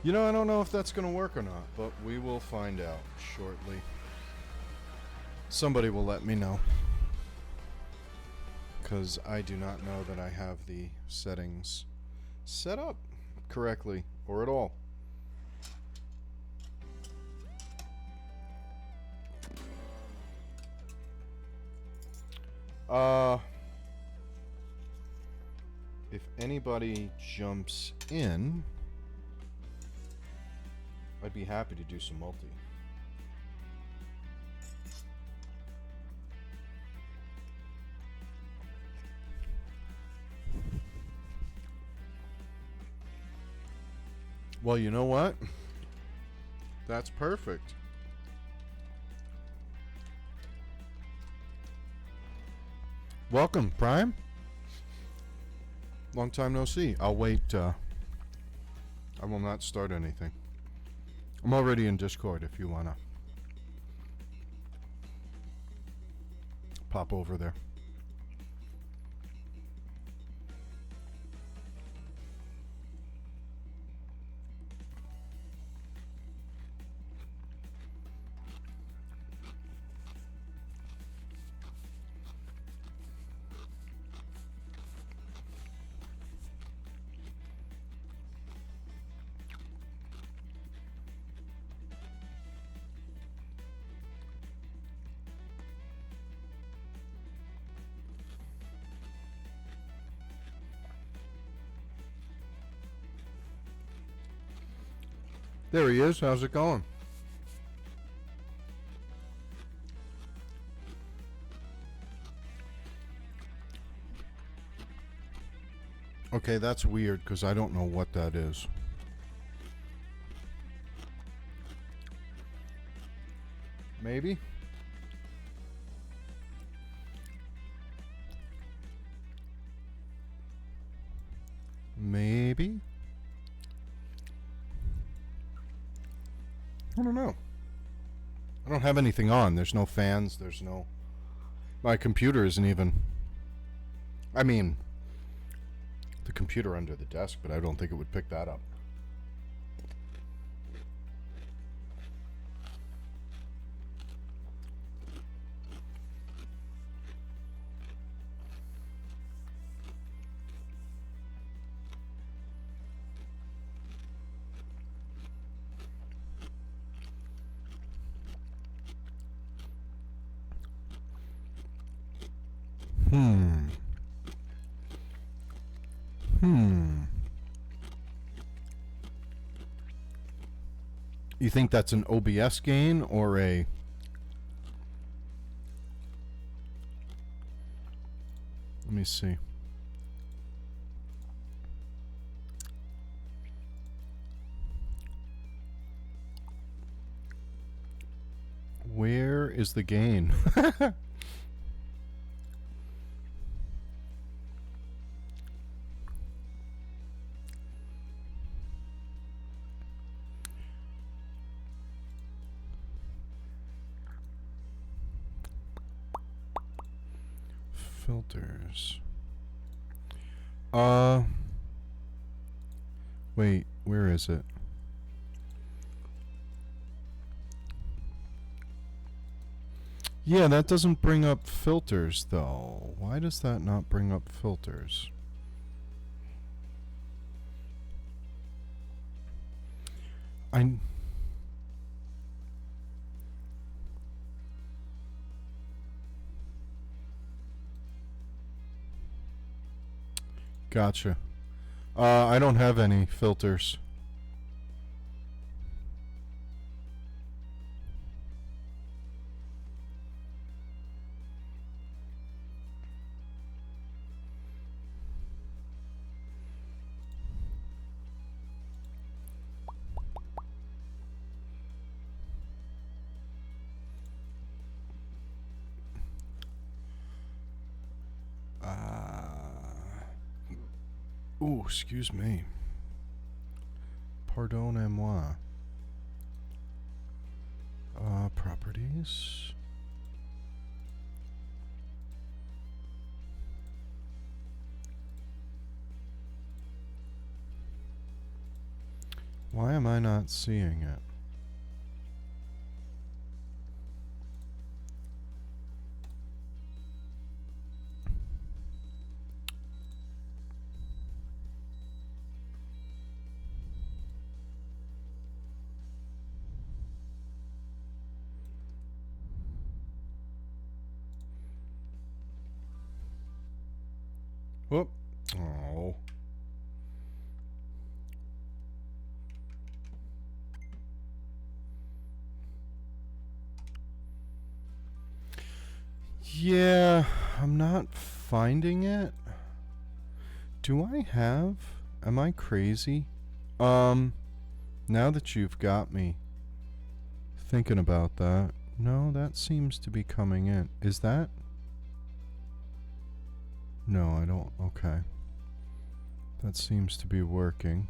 You know, I don't know if that's going to work or not, but we will find out shortly. Somebody will let me know. Because I do not know that I have the settings set up correctly or at all. If anybody jumps in, I'd be happy to do some multi. Well, you know what? That's perfect. Welcome, Prime. Long time no see. I'll wait. I will not start anything. I'm already in Discord if you want to pop over there. There he is. How's it going? Okay, that's weird because I don't know what that is. Maybe? Maybe? I don't know. I don't have anything on. There's no fans. There's no... My computer isn't even... I mean, the computer under the desk, but I don't think it would pick that up. You think that's an OBS gain or a... Let me see. Where is the gain? Filters. Wait, where is it? Yeah, that doesn't bring up filters, though. Why does that not bring up filters? I... Gotcha. I don't have any filters. Ooh, excuse me. Pardonnez-moi. Properties. Why am I not seeing it? Whoop. Oh. Yeah, I'm not finding it. Do I have? Am I crazy? Now that you've got me thinking about that, no, that seems to be coming in. Is that? No, I don't. Okay. That seems to be working.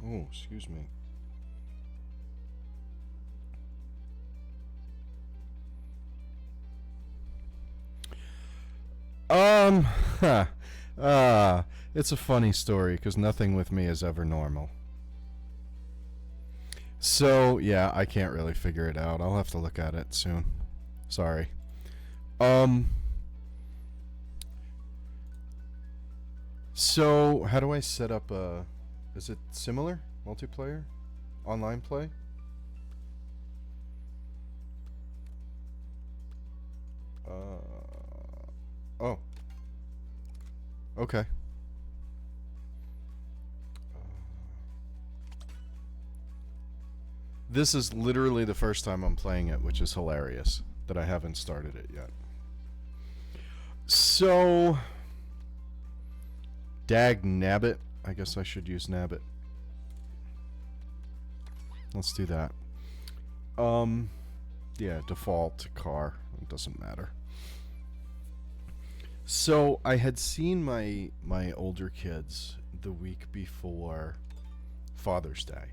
Oh, excuse me. Um, it's a funny story because nothing with me is ever normal. So, yeah, I can't really figure it out. I'll have to look at it soon. Sorry. Um, so how do I set up a, is it similar? Multiplayer? Online play? Oh. Okay. This is literally the first time I'm playing it, which is hilarious that I haven't started it yet. So, dag nabbit. I guess I should use nabbit. Let's do that. Yeah, default car. It doesn't matter. So I had seen my older kids the week before Father's Day,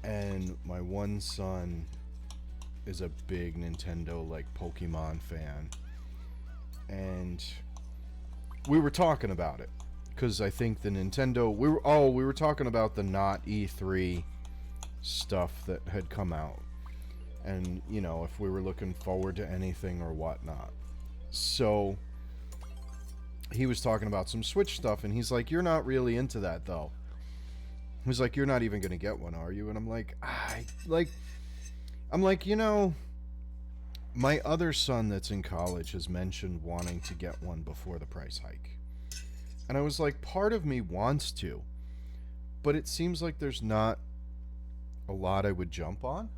and my one son is a big Nintendo like Pokemon fan, and we were talking about it because I think the Nintendo we were talking about the not E3 stuff that had come out, and you know if we were looking forward to anything or whatnot. So he was talking about some Switch stuff, and he's like, "You're not really into that, though." He's like, "You're not even gonna get one, are you?" And I'm like, you know, my other son that's in college has mentioned wanting to get one before the price hike, and I was like, part of me wants to, but it seems like there's not a lot I would jump on.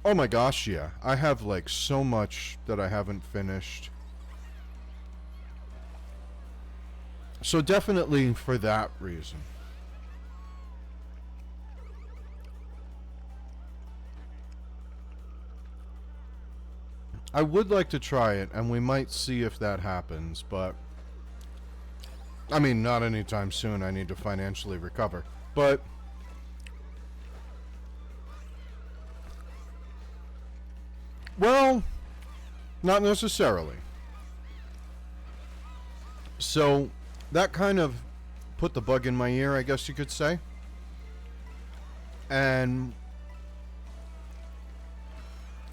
Oh my gosh, yeah. I have like so much that I haven't finished. So definitely for that reason. I would like to try it, and we might see if that happens, but I mean, not anytime soon. I need to financially recover. But well, not necessarily. So that kind of put the bug in my ear, I guess you could say. And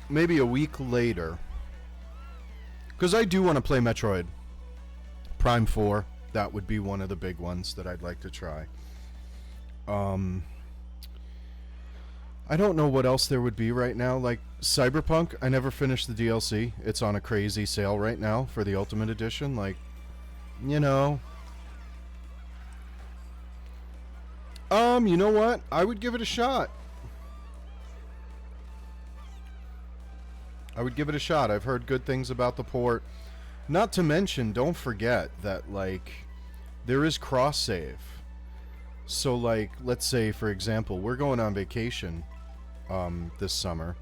maybe a week later, because I do want to play Metroid Prime 4. That would be one of the big ones that I'd like to try. I don't know what else there would be right now. Like Cyberpunk, I never finished the DLC. It's on a crazy sale right now for the Ultimate Edition. Like, you know. You know what? I would give it a shot. I would give it a shot. I've heard good things about the port. Not to mention, don't forget that, like, there is cross save. So, like, let's say, for example, we're going on vacation this summer.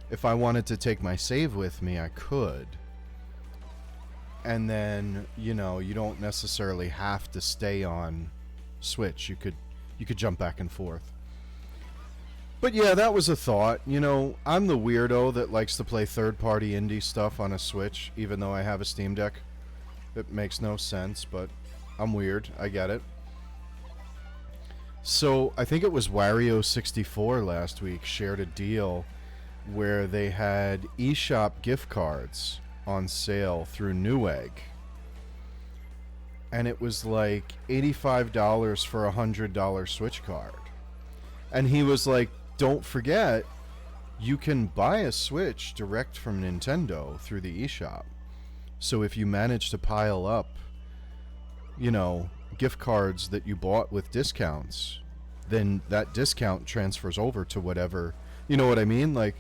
If I wanted to take my save with me, I could. And then, you know, you don't necessarily have to stay on Switch. You could jump back and forth. But yeah, that was a thought. You know, I'm the weirdo that likes to play third-party indie stuff on a Switch, even though I have a Steam Deck. It makes no sense, but I'm weird. I get it. So I think it was Wario64 last week shared a deal where they had eShop gift cards on sale through Newegg. And it was like $85 for a $100 Switch card. And he was like, don't forget, you can buy a Switch direct from Nintendo through the eShop. So if you manage to pile up, you know, gift cards that you bought with discounts, then that discount transfers over to whatever, you know what I mean? Like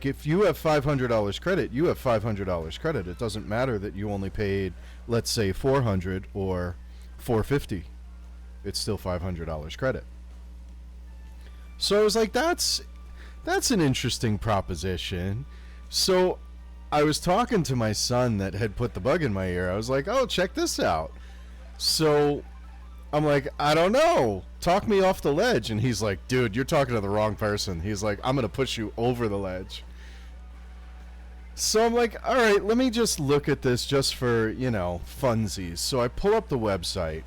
if you have $500 credit, you have $500 credit. It doesn't matter that you only paid, let's say, $400 or $450. It's still $500 credit. So I was like, that's an interesting proposition. So I was talking to my son that had put the bug in my ear. I was like, oh, check this out. So I'm like, I don't know. Talk me off the ledge. And he's like, dude, you're talking to the wrong person. He's like, I'm going to push you over the ledge. So I'm like, all right, let me just look at this just for, you know, funsies. So I pull up the website,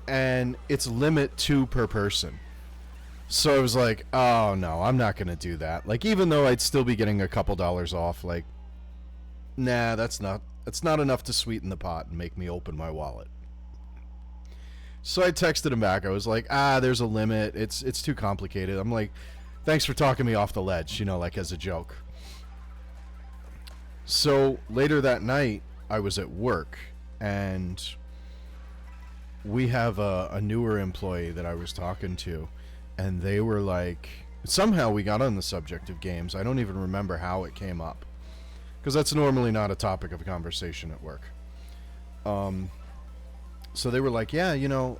and it's limit 2 per person. So I was like, oh, no, I'm not going to do that. Like, even though I'd still be getting a couple dollars off, like, nah, that's not enough to sweeten the pot and make me open my wallet. So I texted him back. I was like, there's a limit. It's too complicated. I'm like, thanks for talking me off the ledge, you know, like as a joke. So later that night, I was at work, and we have a newer employee that I was talking to, and they were like, somehow we got on the subject of games. I don't even remember how it came up, because that's normally not a topic of conversation at work. So they were like, yeah, you know,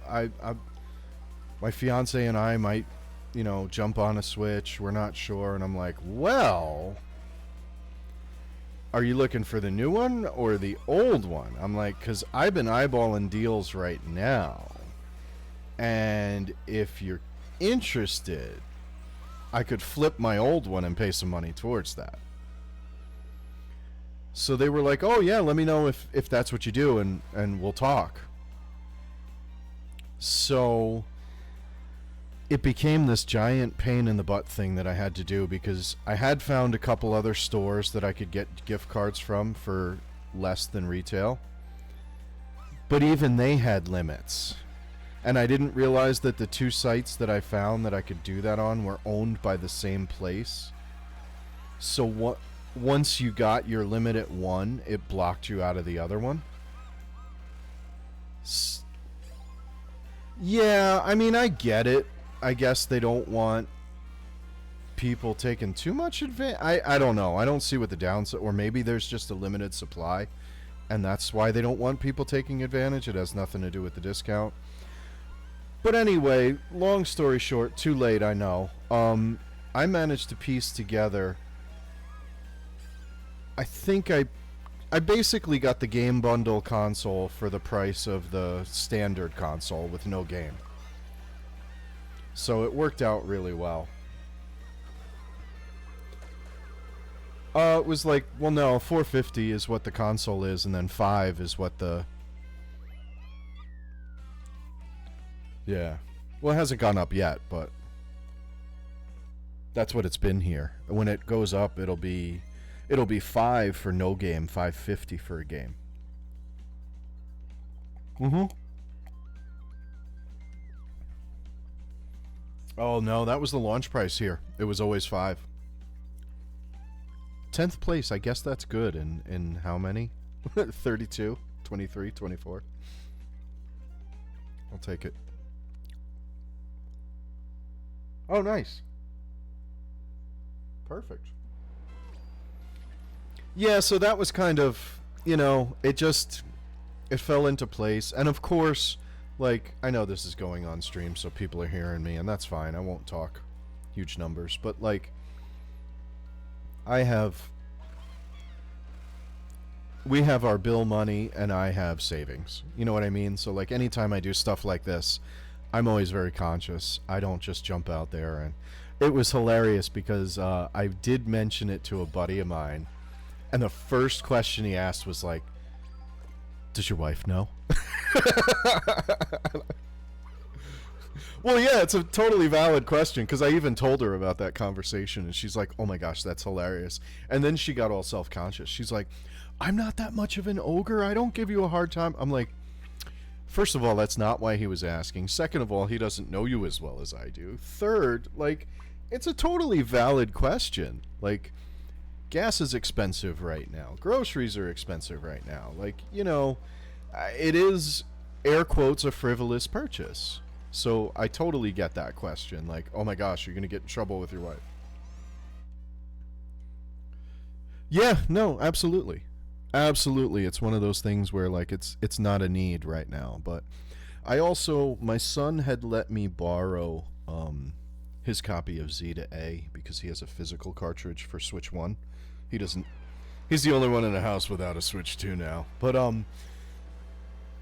my fiance and I might, you know, jump on a Switch. We're not sure. And I'm like, well, are you looking for the new one or the old one? I'm like, because I've been eyeballing deals right now. And if you're interested, I could flip my old one and pay some money towards that. So they were like, oh, yeah, let me know if that's what you do, and we'll talk. So it became this giant pain in the butt thing that I had to do, because I had found a couple other stores that I could get gift cards from for less than retail. But even they had limits. And I didn't realize that the 2 sites that I found that I could do that on were owned by the same place. So once you got your limit at one, it blocked you out of the other one. Yeah, I mean, I get it. I guess they don't want people taking too much advantage. I don't know. I don't see what the downside, or maybe there's just a limited supply, and that's why they don't want people taking advantage. It has nothing to do with the discount. But anyway, long story short, too late, I know. I managed to piece together, I think I basically got the game bundle console for the price of the standard console with no game. So it worked out really well. It was like, well, no, $450 is what the console is, and then $5 is what the... Yeah. Well, it hasn't gone up yet, but that's what it's been here. When it goes up, it'll be $5 for no game, $5.50 for a game. Mm-hmm. Oh no, that was the launch price here. It was always $5. 10th place, I guess that's good. In how many? 32, 23, 24. I'll take it. Oh, nice. Perfect. Yeah, so that was kind of, it just it fell into place. And of course, like, I know this is going on stream, so people are hearing me, and that's fine. I won't talk huge numbers, but like, I have we have our bill money and I have savings. You know what I mean? So like anytime I do stuff like this, I'm always very conscious. I don't just jump out there. And it was hilarious because I did mention it to a buddy of mine, and the first question he asked was like, "Does your wife know?" Well, yeah, it's a totally valid question because I even told her about that conversation, and she's like, "Oh my gosh, that's hilarious." And then she got all self-conscious. She's like, "I'm not that much of an ogre. I don't give you a hard time." I'm like, first of all, that's not why he was asking. Second of all, he doesn't know you as well as I do. Third, like, it's a totally valid question. Like, gas is expensive right now. Groceries are expensive right now. Like, it is, air quotes, a frivolous purchase. So I totally get that question. Like, oh my gosh, you're going to get in trouble with your wife. Yeah, no, absolutely. Absolutely. It's one of those things where like it's not a need right now, but I also my son had let me borrow his copy of Z to A because he has a physical cartridge for Switch 1. He doesn't He's the only one in the house without a Switch 2 now. But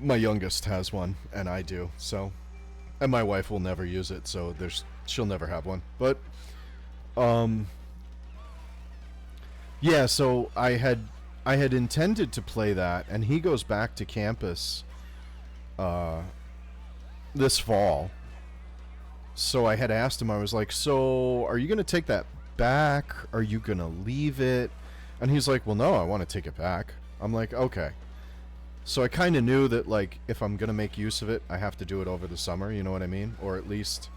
my youngest has one and I do. So and my wife will never use it, so she'll never have one. But um yeah, so I had intended to play that, and he goes back to campus uh, this fall. So I had asked him, I was like, "So are you going to take that back? Are you going to leave it?" And he's like, "Well, no, I want to take it back." I'm like, "Okay." So I kind of knew that, like, if I'm going to make use of it, I have to do it over the summer, you know what I mean? Or at least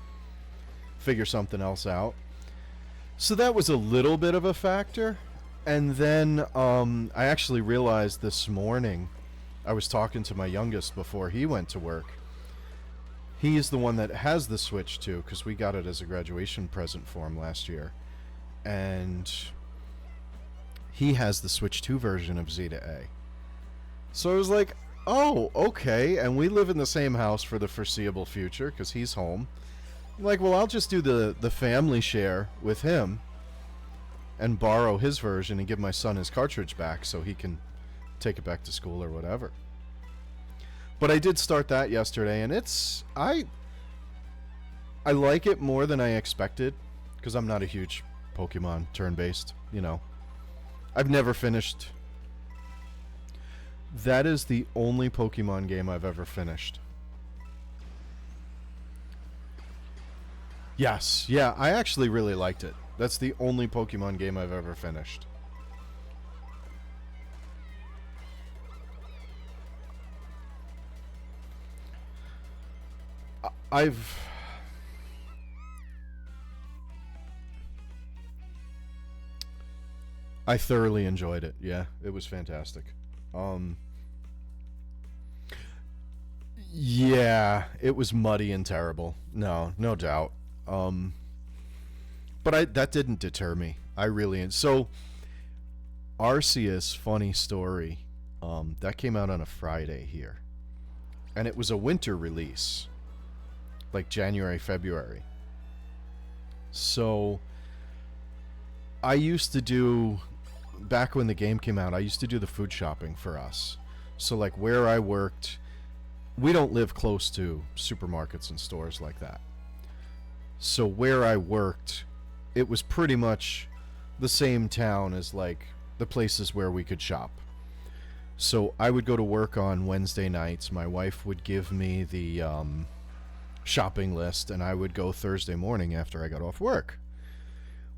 figure something else out. So that was a little bit of a factor. And then I actually realized this morning, I was talking to my youngest before he went to work. He's the one that has the Switch too, because we got it as a graduation present for him last year. And he has the Switch 2 version of Z to A. So I was like, oh, okay. And we live in the same house for the foreseeable future because he's home. I'm like, well, I'll just do the family share with him and borrow his version and give my son his cartridge back so he can take it back to school or whatever. But I did start that yesterday, and I like it more than I expected because I'm not a huge Pokemon turn-based, I've never finished. That is the only Pokemon game I've ever finished. Yes, yeah, I actually really liked it. That's the only Pokemon game I've ever finished. I've I thoroughly enjoyed it. Yeah, it was fantastic. Um yeah, it was muddy and terrible. No doubt. Um but that didn't deter me. I really so Arceus, funny story. That came out on a Friday here, and it was a winter release, like January, February. So I used to do, back when the game came out, I used to do the food shopping for us. So like where I worked, we don't live close to supermarkets and stores like that. So where I worked, it was pretty much the same town as like the places where we could shop. So I would go to work on Wednesday nights. My wife would give me the shopping list, and I would go Thursday morning after I got off work.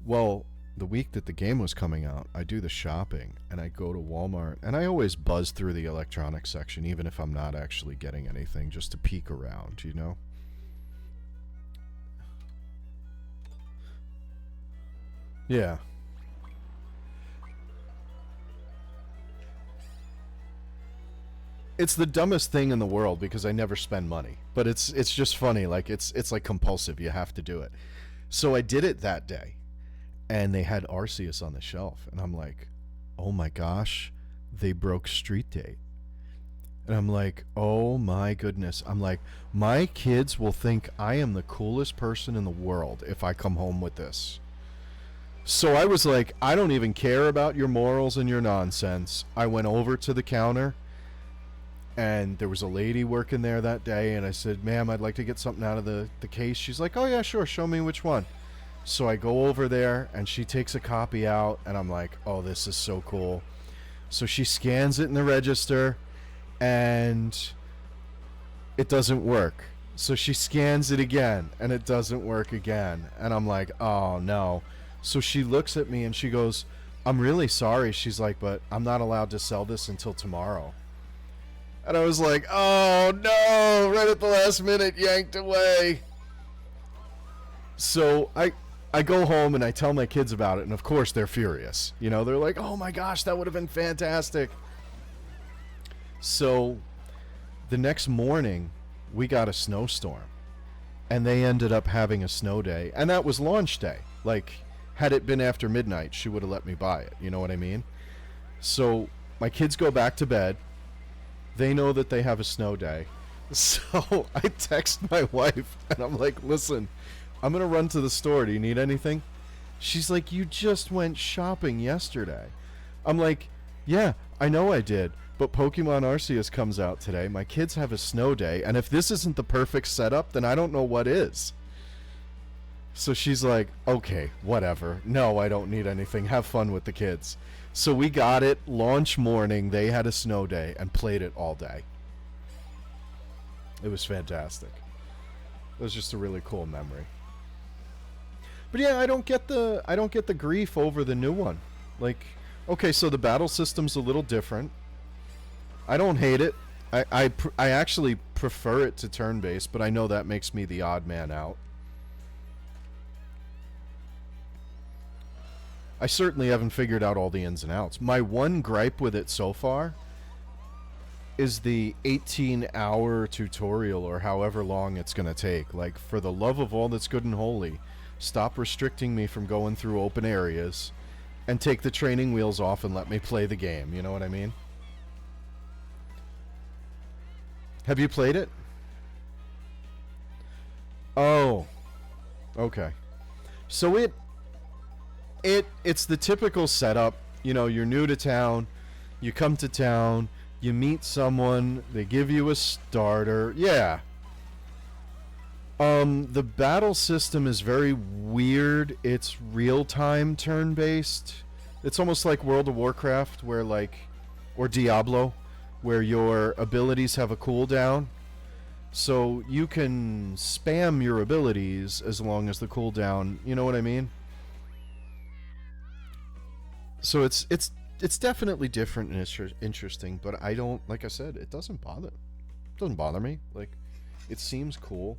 Well, the week that the game was coming out, I do the shopping, and I go to Walmart, and I always buzz through the electronics section, even if I'm not actually getting anything, just to peek around. Yeah. It's the dumbest thing in the world because I never spend money. But it's just funny, like it's like compulsive. You have to do it. So I did it that day, and they had Arceus on the shelf, and I'm like, oh my gosh, they broke street date. And I'm like, oh my goodness. I'm like, my kids will think I am the coolest person in the world if I come home with this. So I was like, I don't even care about your morals and your nonsense. I went over to the counter, and there was a lady working there that day, and I said, ma'am, I'd like to get something out of the case. She's like, oh yeah, sure, show me which one. So I go over there, and she takes a copy out, and I'm like, oh, this is so cool. So she scans it in the register, and it doesn't work. So she scans it again, and it doesn't work again. And I'm like, oh no. So she looks at me and she goes, I'm really sorry. She's like, but I'm not allowed to sell this until tomorrow. And I was like, oh no, right at the last minute, yanked away. So I go home and I tell my kids about it, and of course they're furious. You know, they're like, oh my gosh, that would have been fantastic. So the next morning, we got a snowstorm, and they ended up having a snow day, and that was launch day. Like, had it been after midnight, she would have let me buy it. You know what I mean? So my kids go back to bed. They know that they have a snow day. So I text my wife, and I'm like, listen, I'm going to run to the store. Do you need anything? She's like, you just went shopping yesterday. I'm like, yeah, I know I did. But Pokemon Arceus comes out today. My kids have a snow day. And if this isn't the perfect setup, then I don't know what is. So she's like, okay, whatever. No, I don't need anything. Have fun with the kids. So we got it. Launch morning, they had a snow day and played it all day. It was fantastic. It was just a really cool memory. But yeah, I don't get the grief over the new one. Like, okay, so the battle system's a little different. I don't hate it. I actually prefer it to turn-based, but I know that makes me the odd man out. I certainly haven't figured out all the ins and outs. My one gripe with it so far is the 18-hour tutorial, or however long it's going to take. Like, for the love of all that's good and holy, stop restricting me from going through open areas and take the training wheels off and let me play the game. You know what I mean? Have you played it? Oh. Okay. So it's the typical setup. You know, you're new to town, you come to town, you meet someone, they give you a starter. Yeah. The battle system is very weird. It's real-time turn-based. It's almost like World of Warcraft, where or Diablo, where your abilities have a cooldown. So you can spam your abilities as long as the cooldown, you know what I mean? So it's definitely different and interesting, but I don't, like I said, it doesn't bother me. Like, it seems cool.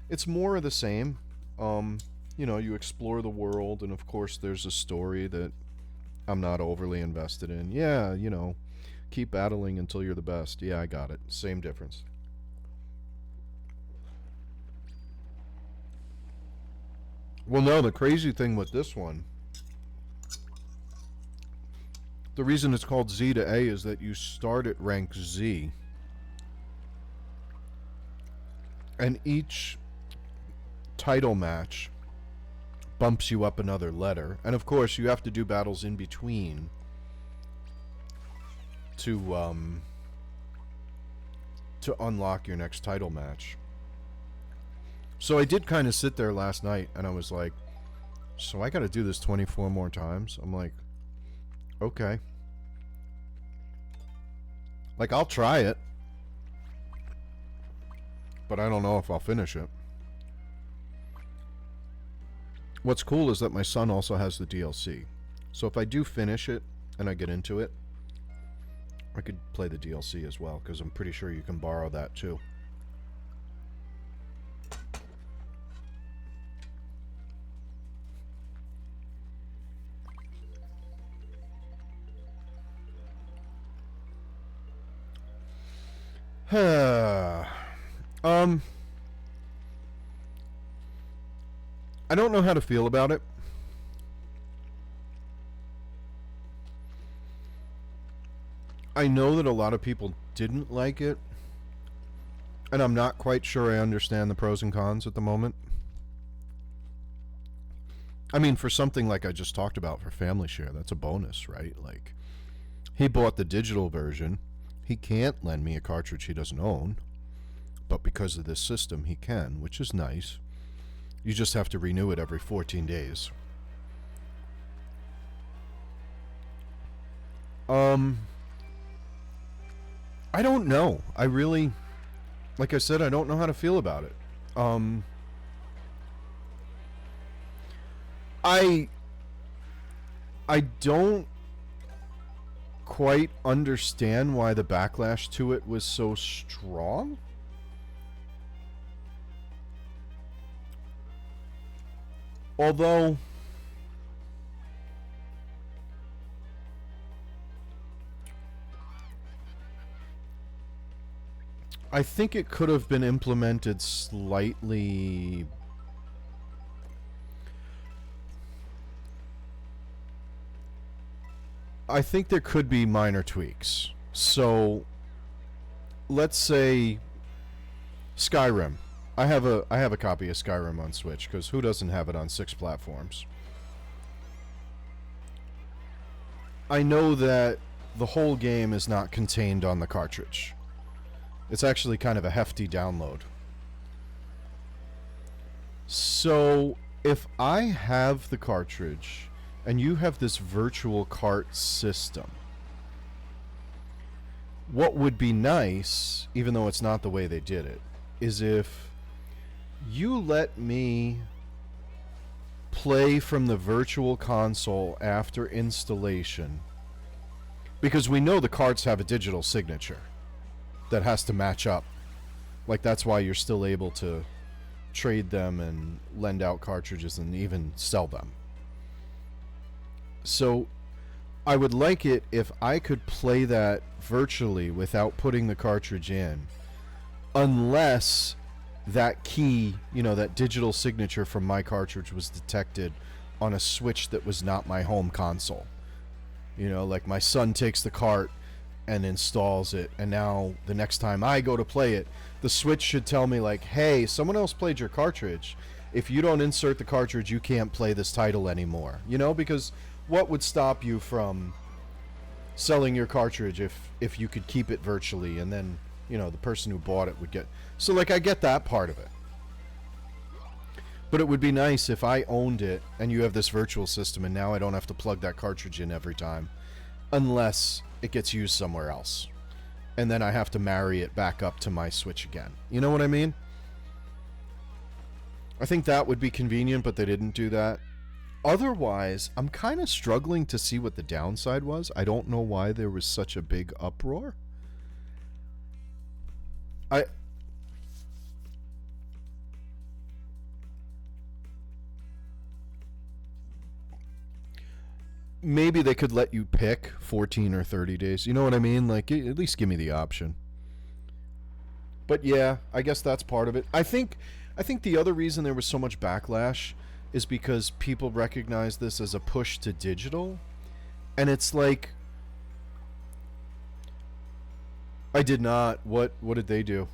It's more of the same. You know, you explore the world, and of course there's a story that I'm not overly invested in. Yeah, you know, keep battling until you're the best. Yeah, I got it. Same difference. Well, no, the crazy thing with this one, the reason it's called Z to A is that you start at rank Z, and each title match bumps you up another letter. And of course, you have to do battles in between to unlock your next title match. So I did kind of sit there last night, and I was like, so I got to do this 24 more times? I'm like, okay. Like, I'll try it, but I don't know if I'll finish it. What's cool is that my son also has the DLC. So if I do finish it and I get into it, I could play the DLC as well, because I'm pretty sure you can borrow that too. I don't know how to feel about it. I know that a lot of people didn't like it, and I'm not quite sure I understand the pros and cons at the moment. I mean, for something like I just talked about for Family Share, that's a bonus, right? Like, he bought the digital version. He can't lend me a cartridge he doesn't own, but because of this system, he can, which is nice. You just have to renew it every 14 days. I don't know. I really, like I said, I don't know how to feel about it. Um, I I don't quite understand why the backlash to it was so strong. Although I think it could have been implemented slightly. I think there could be minor tweaks. So let's say Skyrim. I have a copy of Skyrim on Switch because who doesn't have it on 6 platforms? I know that the whole game is not contained on the cartridge. It's actually kind of a hefty download. So if I have the cartridge and you have this virtual cart system, what would be nice, even though it's not the way they did it, is if you let me play from the virtual console after installation, because we know the carts have a digital signature that has to match up. Like, that's why you're still able to trade them and lend out cartridges and even sell them. So I would like it if I could play that virtually without putting the cartridge in, unless that key, that digital signature from my cartridge was detected on a Switch that was not my home console. Like my son takes the cart and installs it, and now the next time I go to play it, the Switch should tell me, like, hey, someone else played your cartridge. If you don't insert the cartridge, you can't play this title anymore. Because what would stop you from selling your cartridge if you could keep it virtually, and then the person who bought it would get. So, like, I get that part of it, but it would be nice if I owned it and you have this virtual system, and now I don't have to plug that cartridge in every time unless it gets used somewhere else, and then I have to marry it back up to my Switch again. You know what I mean? I think that would be convenient, but they didn't do that. Otherwise, I'm kind of struggling to see what the downside was. I don't know why there was such a big uproar. I Maybe they could let you pick 14 or 30 days. You know what I mean? Like, at least give me the option. But yeah, I guess that's part of it. I think the other reason there was so much backlash is because people recognize this as a push to digital, and it's like, I did not. What did they do?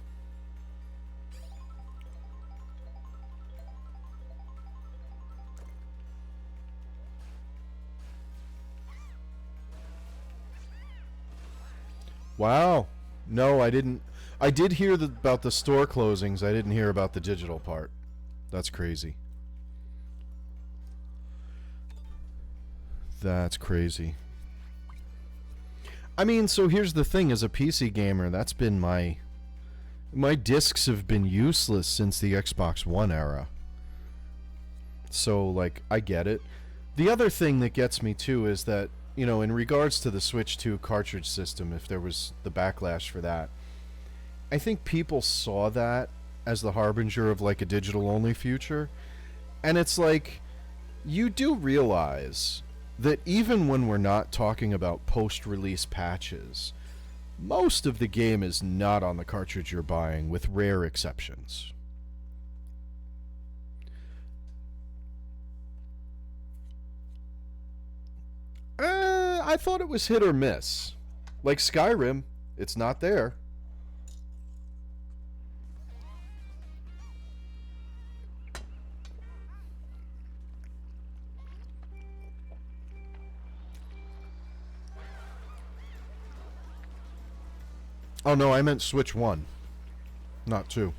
Wow. No, I didn't. I did hear about the store closings. I didn't hear about the digital part. That's crazy. That's crazy. I mean, so here's the thing. As a PC gamer, that's been my discs have been useless since the Xbox One era. So, like, I get it. The other thing that gets me too is that, in regards to the Switch 2 cartridge system, if there was the backlash for that, I think people saw that as the harbinger of, like, a digital only future. And it's like, you do realize that even when we're not talking about post-release patches, most of the game is not on the cartridge you're buying, with rare exceptions. I thought it was hit or miss. Like Skyrim, it's not there. Oh no, I meant Switch 1, not 2.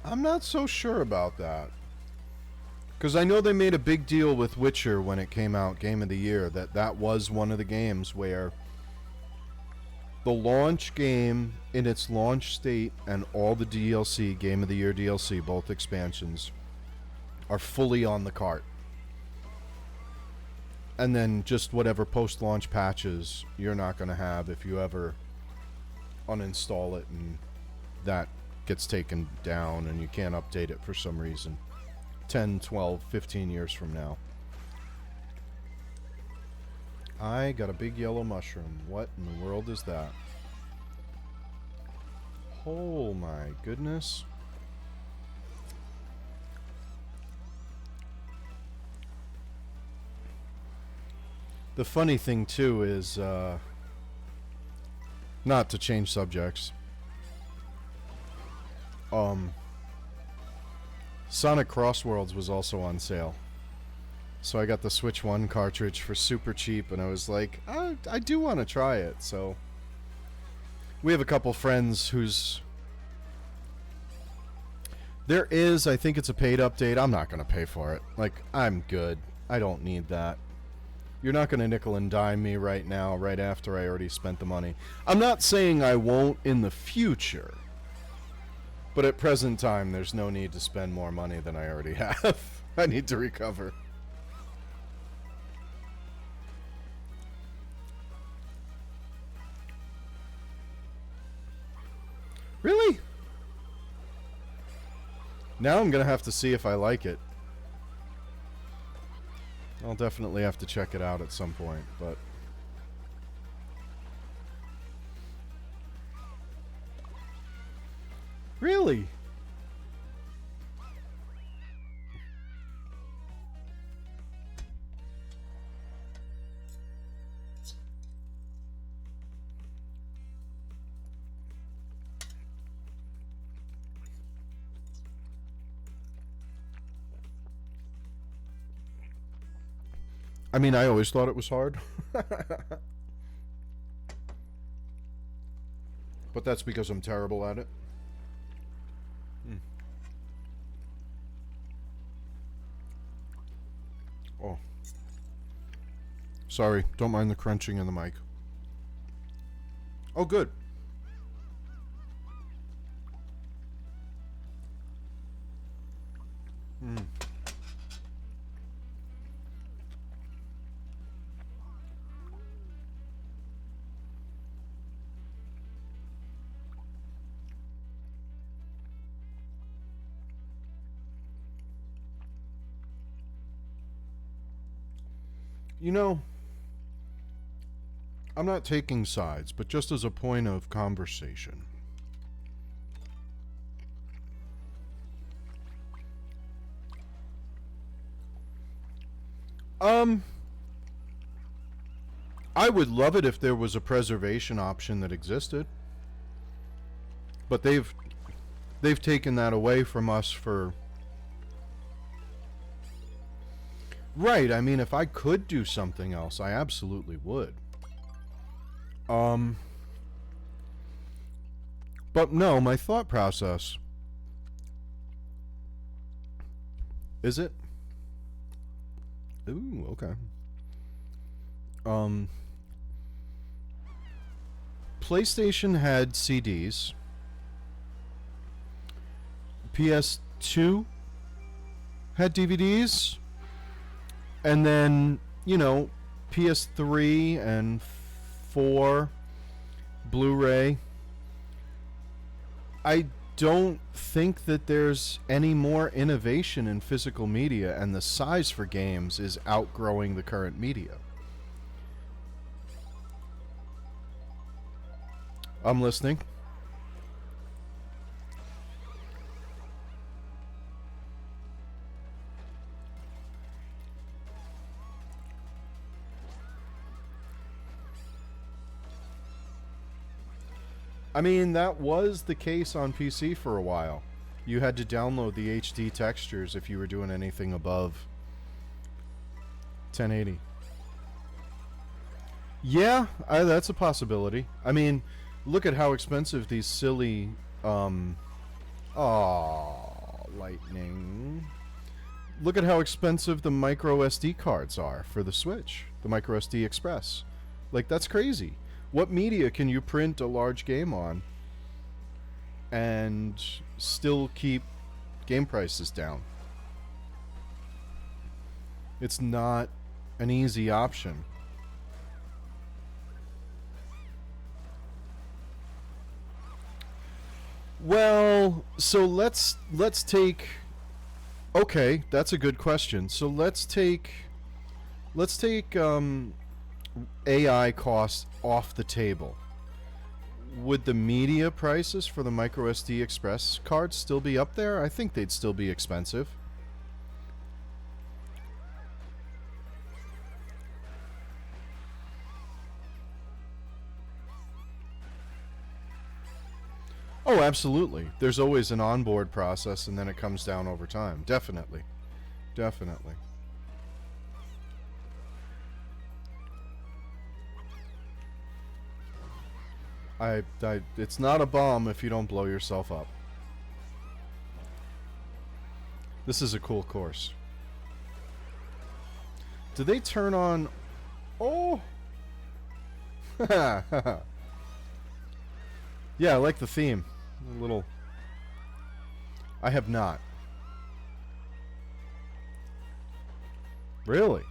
I'm not so sure about that. Because I know they made a big deal with Witcher when it came out, Game of the Year, that was one of the games where the launch game in its launch state and all the DLC, Game of the Year DLC, both expansions, are fully on the cart. And then just whatever post-launch patches you're not going to have if you ever uninstall it and that gets taken down and you can't update it for some reason 10, 12, 15 years from now. I got a big yellow mushroom. What in the world is that? Oh my goodness. The funny thing too is not to change subjects. Sonic Crossworlds was also on sale. So I got the Switch 1 cartridge for super cheap, and I was like, I do want to try it. So we have a couple friends who's... There is, I think it's a paid update. I'm not going to pay for it. Like, I'm good. I don't need that. You're not going to nickel and dime me right now, right after I already spent the money. I'm not saying I won't in the future. But at present time, there's no need to spend more money than I already have. I need to recover. Really? Now I'm going to have to see if I like it. I'll definitely have to check it out at some point, but... Really? I mean, I always thought it was hard. But that's because I'm terrible at it. Oh. Sorry, don't mind the crunching in the mic. Oh, good. You know, I'm not taking sides, but just as a point of conversation. I would love it if there was a preservation option that existed. But they've taken that away from us for... Right, I mean, if I could do something else, I absolutely would. But no, my thought process... Is it? Ooh, okay. PlayStation had CDs. PS2 had DVDs. And then, you know, PS3 and 4 Blu-ray. I don't think that there's any more innovation in physical media, and the size for games is outgrowing the current media. I'm listening. I mean, that was the case on PC for a while. You had to download the HD textures if you were doing anything above 1080. Yeah, that's a possibility. I mean, look at how expensive these silly, lightning. Look at how expensive the micro SD cards are for the Switch, the micro SD Express. Like, that's crazy. What media can you print a large game on and still keep game prices down? It's not an easy option. Well, so let's take. Okay, that's a good question. So let's take AI costs off the table. Would the media prices for the micro SD Express cards still be up there? I think they'd still be expensive. Oh, absolutely. There's always an onboard process, and then it comes down over time. Definitely. Definitely. It's not a bomb if you don't blow yourself up. This is a cool course. Do they turn on... Oh! Yeah, I like the theme. A little... I have not. Really?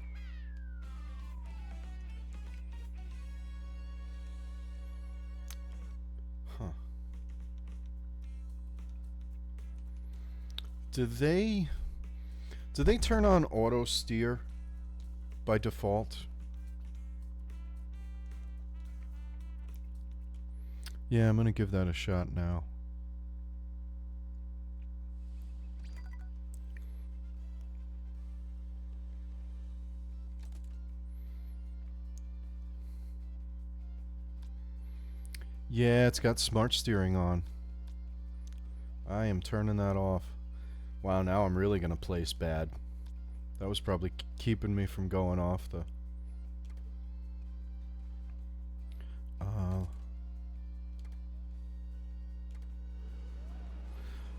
Huh. Do they turn on auto steer by default? Yeah, I'm gonna give that a shot now. Yeah, it's got smart steering on. I am turning that off. Wow, now I'm really gonna place bad. That was probably keeping me from going off the...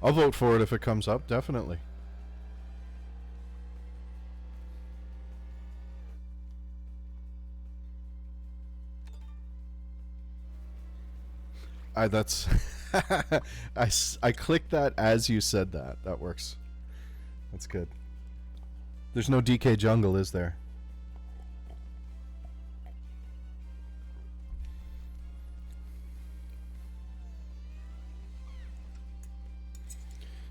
I'll vote for it if it comes up, definitely. That's... I clicked that as you said that. That works. That's good. There's no DK Jungle, is there?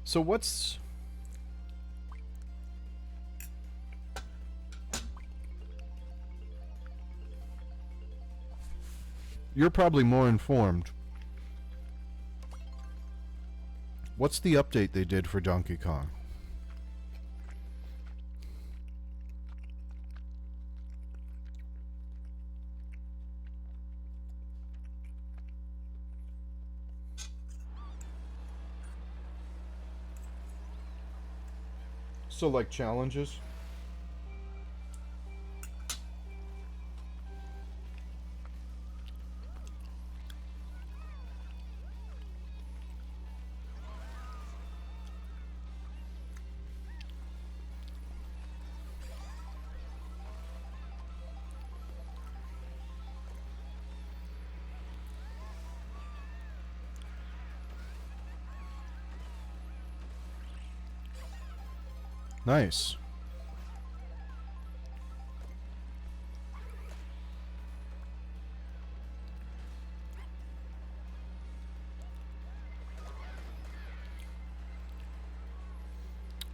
So what's... You're probably more informed. What's the update they did for Donkey Kong? So, like, challenges? Nice.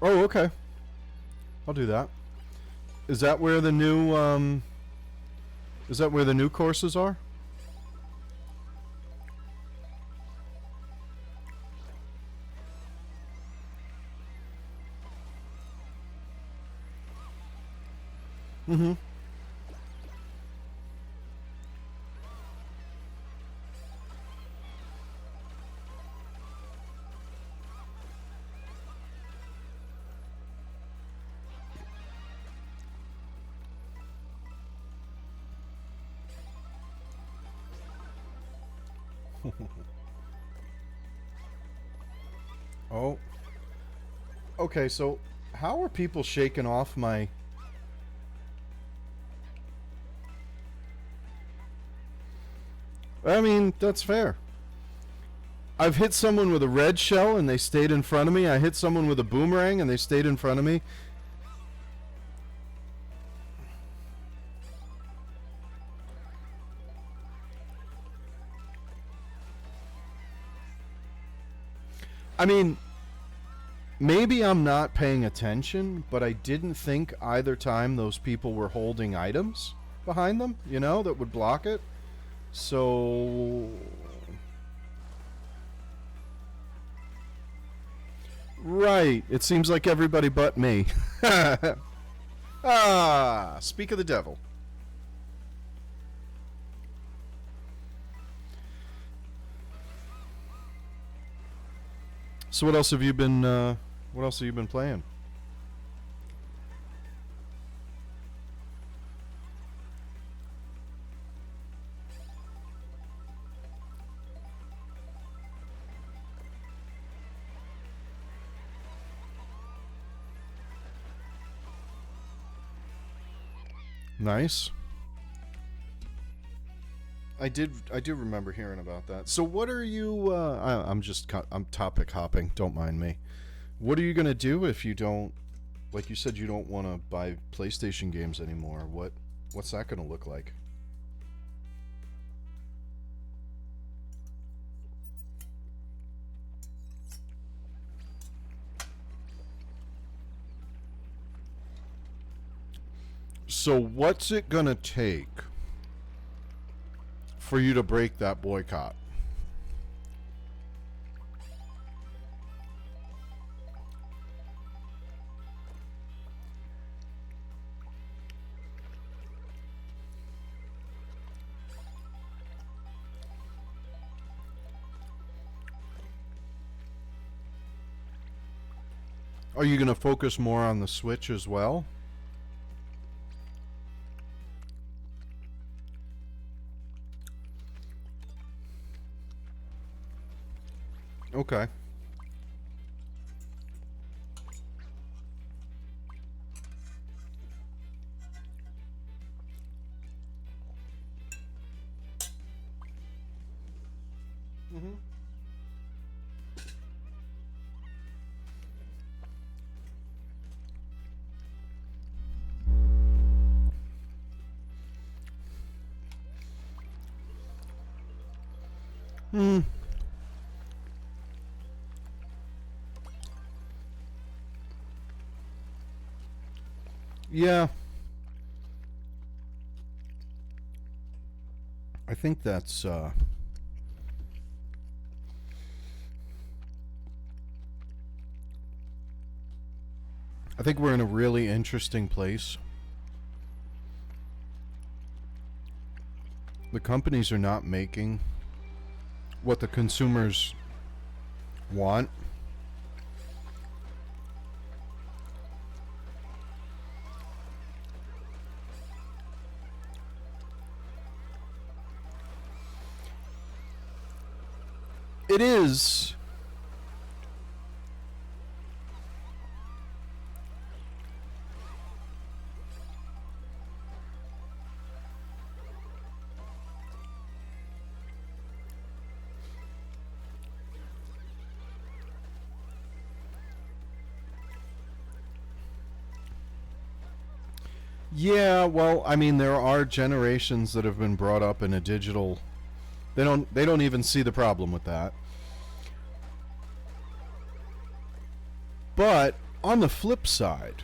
Oh, okay. I'll do that. Is that where the new is that where the new courses are? Mm-hmm. Oh. Okay, so how are people shaking off my... I mean, that's fair. I've hit someone with a red shell and they stayed in front of me. I hit someone with a boomerang and they stayed in front of me. I mean, maybe I'm not paying attention, but I didn't think either time those people were holding items behind them, you know, that would block it. So... Right. It seems like everybody but me. Ah, speak of the devil. So what else have you been what else have you been playing? Nice. I do remember hearing about that. So what are you I'm topic hopping, don't mind me. What are you going to do if you don't, like you said, you don't want to buy PlayStation games anymore? What's that going to look like? So what's it going to take for you to break that boycott? Are you going to focus more on the Switch as well? Okay. Mm-hmm. Hmm. Yeah. I think that's I think we're in a really interesting place. The companies are not making what the consumers want. It is. Yeah, well, I mean, there are generations that have been brought up in a digital. They don't even see the problem with that. But On the flip side,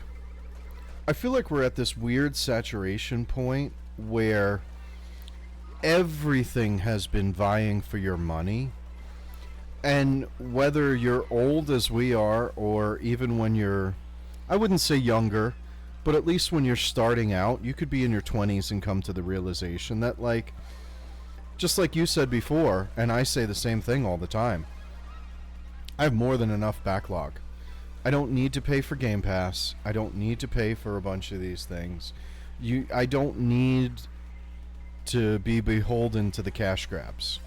I feel like we're at this weird saturation point where everything has been vying for your money. And whether you're old as we are, or even when you're, I wouldn't say younger, but at least when you're starting out, you could be in your 20s and come to the realization that, like, just like you said before, and I say the same thing all the time, I have more than enough backlog. I don't need to pay for Game Pass. I don't need to pay for a bunch of these things. I don't need to be beholden to the cash grabs.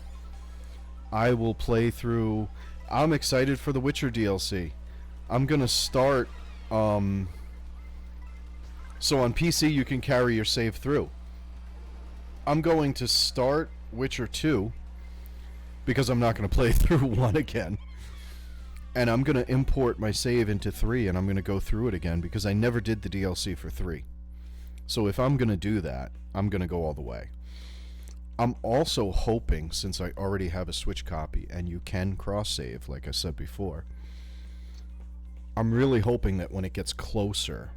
I will play through. I'm excited for the Witcher DLC. I'm going to start. So on PC, you can carry your save through. I'm going to start Witcher 2 because I'm not going to play through 1 again. And I'm going to import my save into 3 and I'm going to go through it again because I never did the DLC for 3. So if I'm going to do that, I'm going to go all the way. I'm also hoping, since I already have a Switch copy and you can cross-save, like I said before, I'm really hoping that when it gets closer,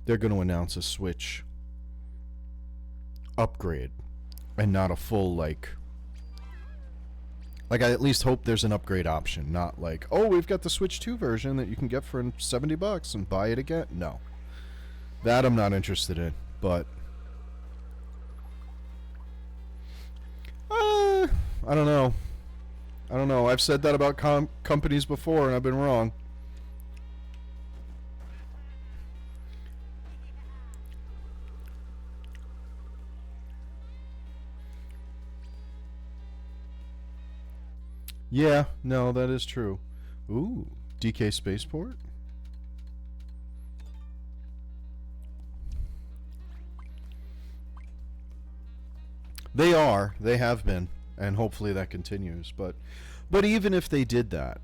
they're going to announce a Switch upgrade and not a full, like I at least hope there's an upgrade option, not like, oh, we've got the Switch 2 version that you can get for $70 and buy it again. No. That I'm not interested in, but I don't know. I've said that about companies before, and I've been wrong. Yeah, no, that is true. Ooh, DK Spaceport? They have been, and hopefully that continues. But even if they did that,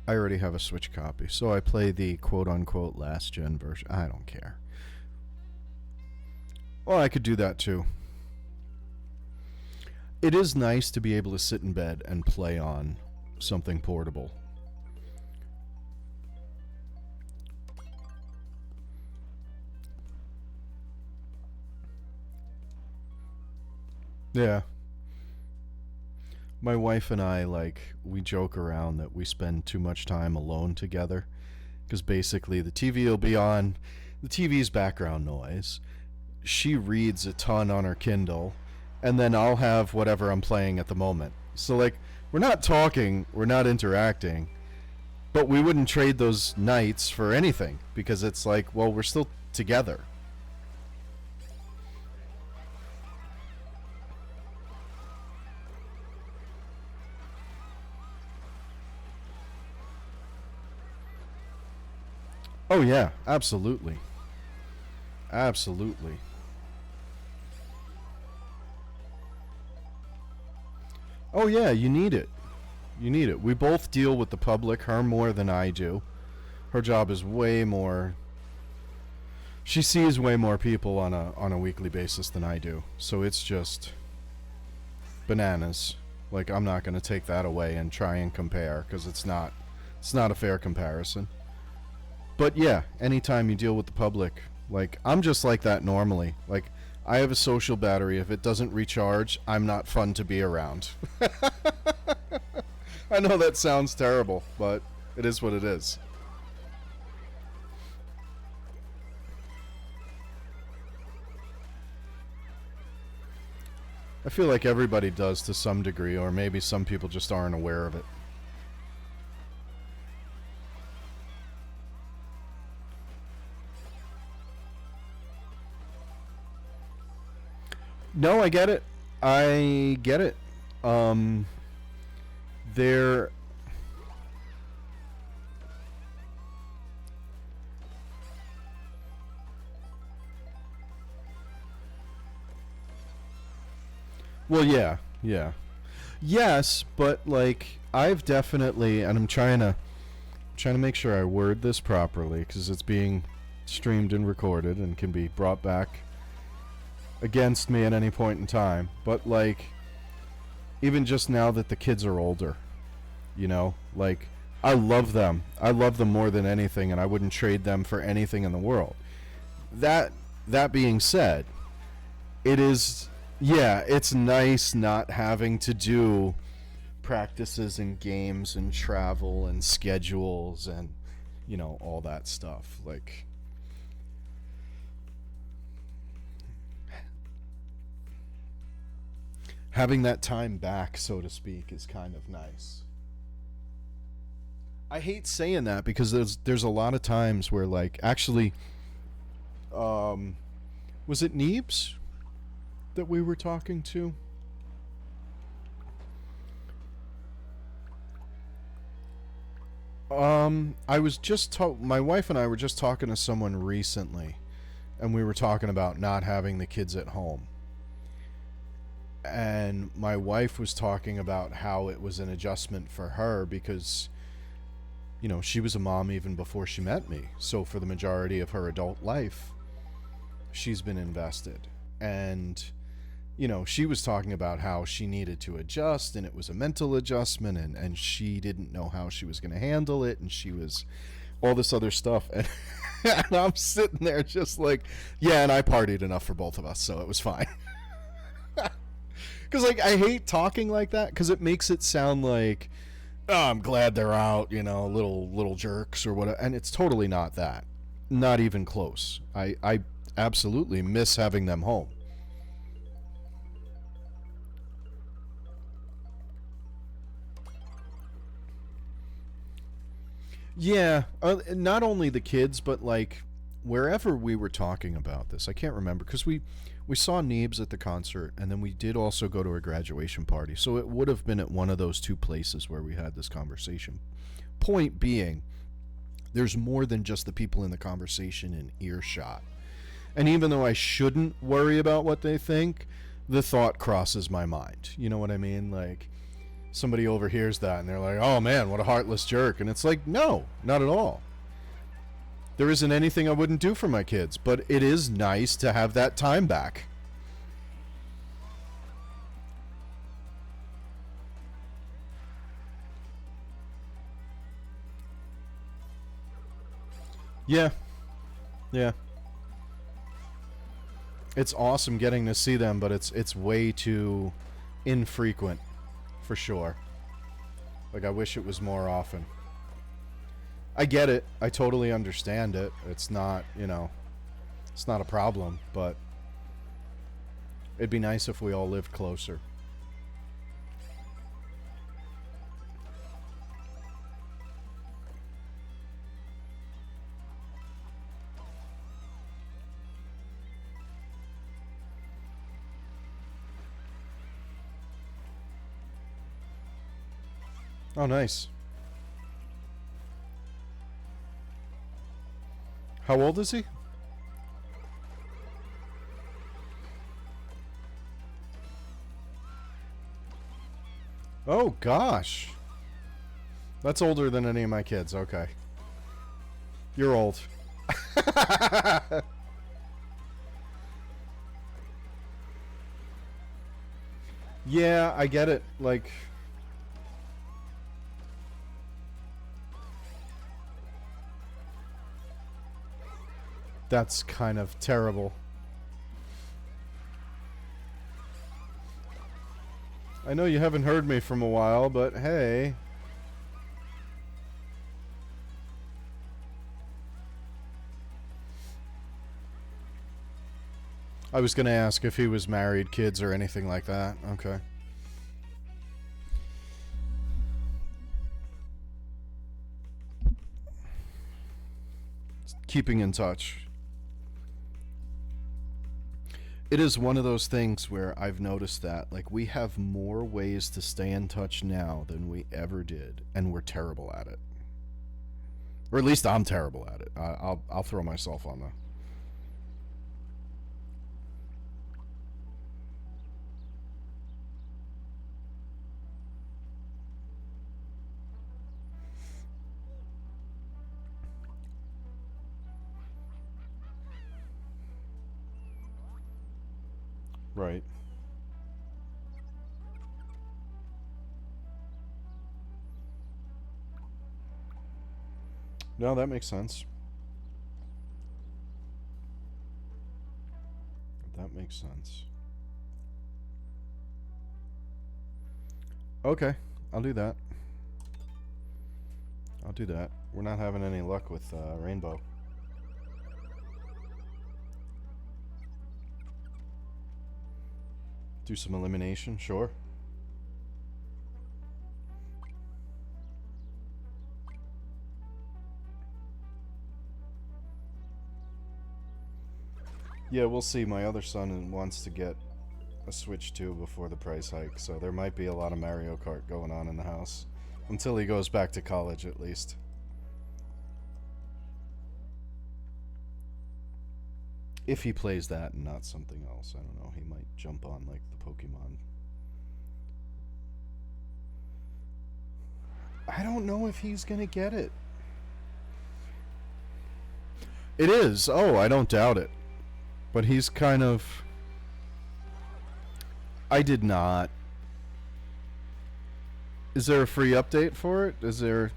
I already have a Switch copy, so I play the quote-unquote last-gen version. I don't care. Well, I could do that too. It is nice to be able to sit in bed and play on something portable. Yeah. My wife and I, we joke around that we spend too much time alone together. Because basically the TV will be on, the TV's background noise. She reads a ton on her Kindle, and then I'll have whatever I'm playing at the moment. So, we're not talking, we're not interacting, but we wouldn't trade those nights for anything, because it's like, well, we're still together. Oh yeah, absolutely. Absolutely. Oh yeah, you need it. You need it. We both deal with the public, her more than I do. Her job is way more, she sees way more people on a weekly basis than I do. So it's just bananas. I'm not going to take that away and try and compare, because it's not a fair comparison. But yeah, anytime you deal with the public, I'm just like that normally. I have a social battery. If it doesn't recharge, I'm not fun to be around. I know that sounds terrible, but it is what it is. I feel like everybody does to some degree, or maybe some people just aren't aware of it. No, I get it. I get it. There. Well, yeah, yeah. Yes, but I've definitely, and I'm trying to make sure I word this properly, because it's being streamed and recorded and can be brought back against me at any point in time. But even just now that the kids are older, I love them. I love them more than anything, and I wouldn't trade them for anything in the world. That that being said, it is, yeah, it's nice not having to do practices and games and travel and schedules and all that stuff. Like, having that time back, so to speak, is kind of nice. I hate saying that because there's a lot of times where, like, actually, um was it Neebs that we were talking to? I was just my wife and I were just talking to someone recently, and we were talking about not having the kids at home. And my wife was talking about how it was an adjustment for her because she was a mom even before she met me. So for the majority of her adult life, she's been invested. And she was talking about how she needed to adjust, and it was a mental adjustment, and she didn't know how she was going to handle it, and she was all this other stuff. And I'm sitting there just like, yeah, and I partied enough for both of us, so it was fine. Because, like, I hate talking like that because it makes it sound like, oh, I'm glad they're out, little jerks or whatever. And it's totally not that. Not even close. I absolutely miss having them home. Yeah, not only the kids, but like wherever we were talking about this, I can't remember because we saw Neebs at the concert, and then we did also go to a graduation party. So it would have been at one of those two places where we had this conversation. Point being, there's more than just the people in the conversation in earshot. And even though I shouldn't worry about what they think, the thought crosses my mind. You know what I mean? Like, somebody overhears that and they're like, oh man, what a heartless jerk. And it's like, no, not at all. There isn't anything I wouldn't do for my kids, but it is nice to have that time back. Yeah, yeah. It's awesome getting to see them, but it's way too infrequent, for sure. Like, I wish it was more often. I get it. I totally understand it. It's not, it's not a problem, but it'd be nice if we all lived closer. Oh, nice. How old is he? Oh, gosh. That's older than any of my kids. Okay. You're old. Yeah, I get it. Like, that's kind of terrible. I know you haven't heard me from a while, but hey. I was going to ask if he was married, kids, or anything like that. Okay. Keeping in touch. It is one of those things where I've noticed that, like, we have more ways to stay in touch now than we ever did, and we're terrible at it. Or at least I'm terrible at it. I'll throw myself on the. Right. No, that makes sense. That makes sense. Okay, I'll do that. I'll do that. We're not having any luck with Rainbow. Do some elimination, sure. Yeah, we'll see. My other son wants to get a Switch 2 before the price hike, so there might be a lot of Mario Kart going on in the house. Until he goes back to college, at least. If he plays that and not something else, I don't know. He might jump on, like, the Pokemon. I don't know if he's gonna get it. It is. Oh, I don't doubt it. But he's kind of... I did not. Is there a free update for it? Is there...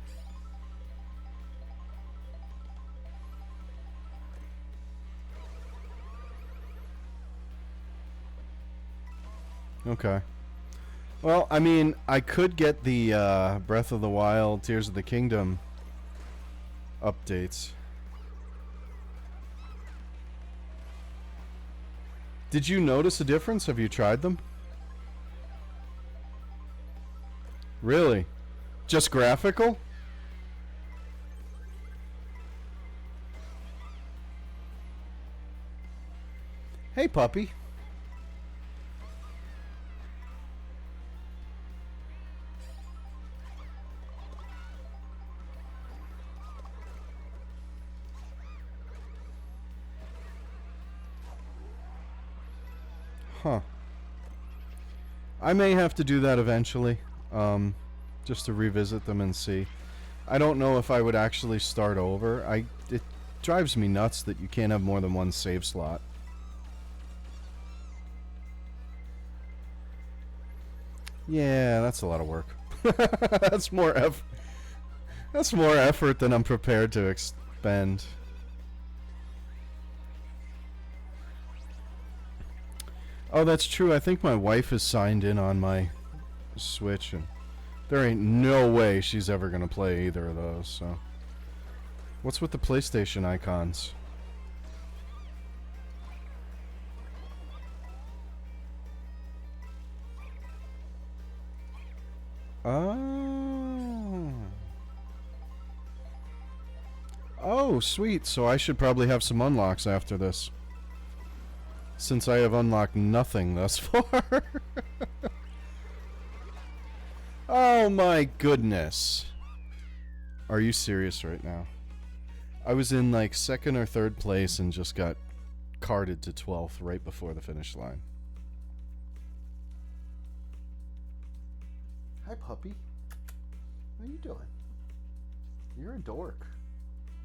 Okay. Well, I mean, I could get the Breath of the Wild, Tears of the Kingdom updates. Did you notice a difference? Have you tried them? Really? Just graphical? Hey, puppy. Huh. I may have to do that eventually, just to revisit them and see. I don't know if I would actually start over. It drives me nuts that you can't have more than one save slot. Yeah, that's a lot of work. That's more effort than I'm prepared to expend. Oh, that's true. I think my wife is signed in on my Switch, and there ain't no way she's ever gonna play either of those, so... What's with the PlayStation icons? Oh. Oh, sweet. So I should probably have some unlocks after this. Since I have unlocked nothing thus far. Oh my goodness. Are you serious right now? I was in like second or third place and just got carted to 12th right before the finish line. Hi, puppy. How you doing? You're a dork.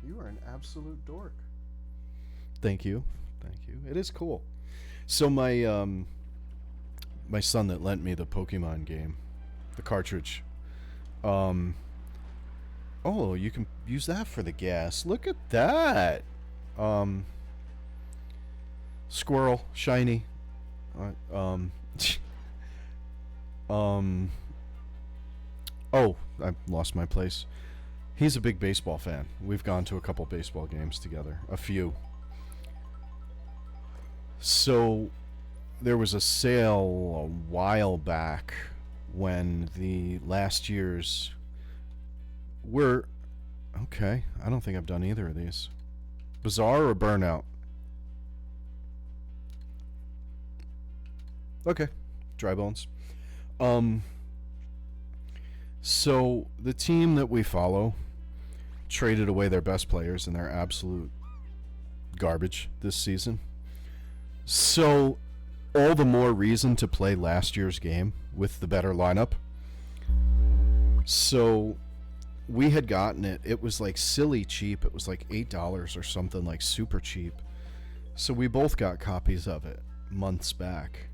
You are an absolute dork. Thank you. Thank you. It is cool. So my my son that lent me the Pokemon game, the cartridge, oh, you can use that for the gas. Look at that. Squirrel, shiny. Oh, I lost my place. He's a big baseball fan. We've gone to a couple baseball games together. A few. So, there was a sale a while back when the last year's were... Okay, I don't think I've done either of these. Bizarre or Burnout? Okay, Dry Bones. So, the team that we follow traded away their best players, and they're absolute garbage this season. So, all the more reason to play last year's game with the better lineup. So, we had gotten it. It was like silly cheap. It was like $8 or something, like super cheap. So, we both got copies of it months back.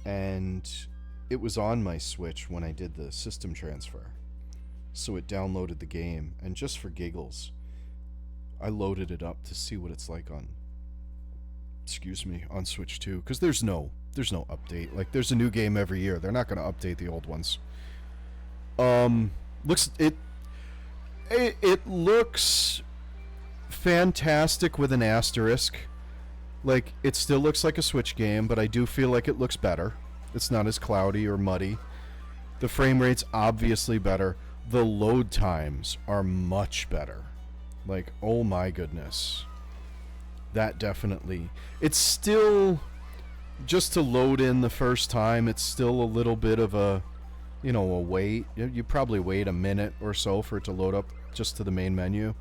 And it was on my Switch when I did the system transfer. so it downloaded the game, and just for giggles, I loaded it up to see what it's like on, excuse me, on Switch 2, because there's no update. Like, there's a new game every year. They're not going to update the old ones. Looks it looks fantastic with an asterisk. Like, it still looks like a Switch game, but I do feel like it looks better. It's not as cloudy or muddy. The frame rate's obviously better. The load times are much better. Like, oh my goodness. That definitely. It's still, just to load in the first time, it's still a little bit of a, a wait. You probably wait a minute or so for it to load up just to the main menu.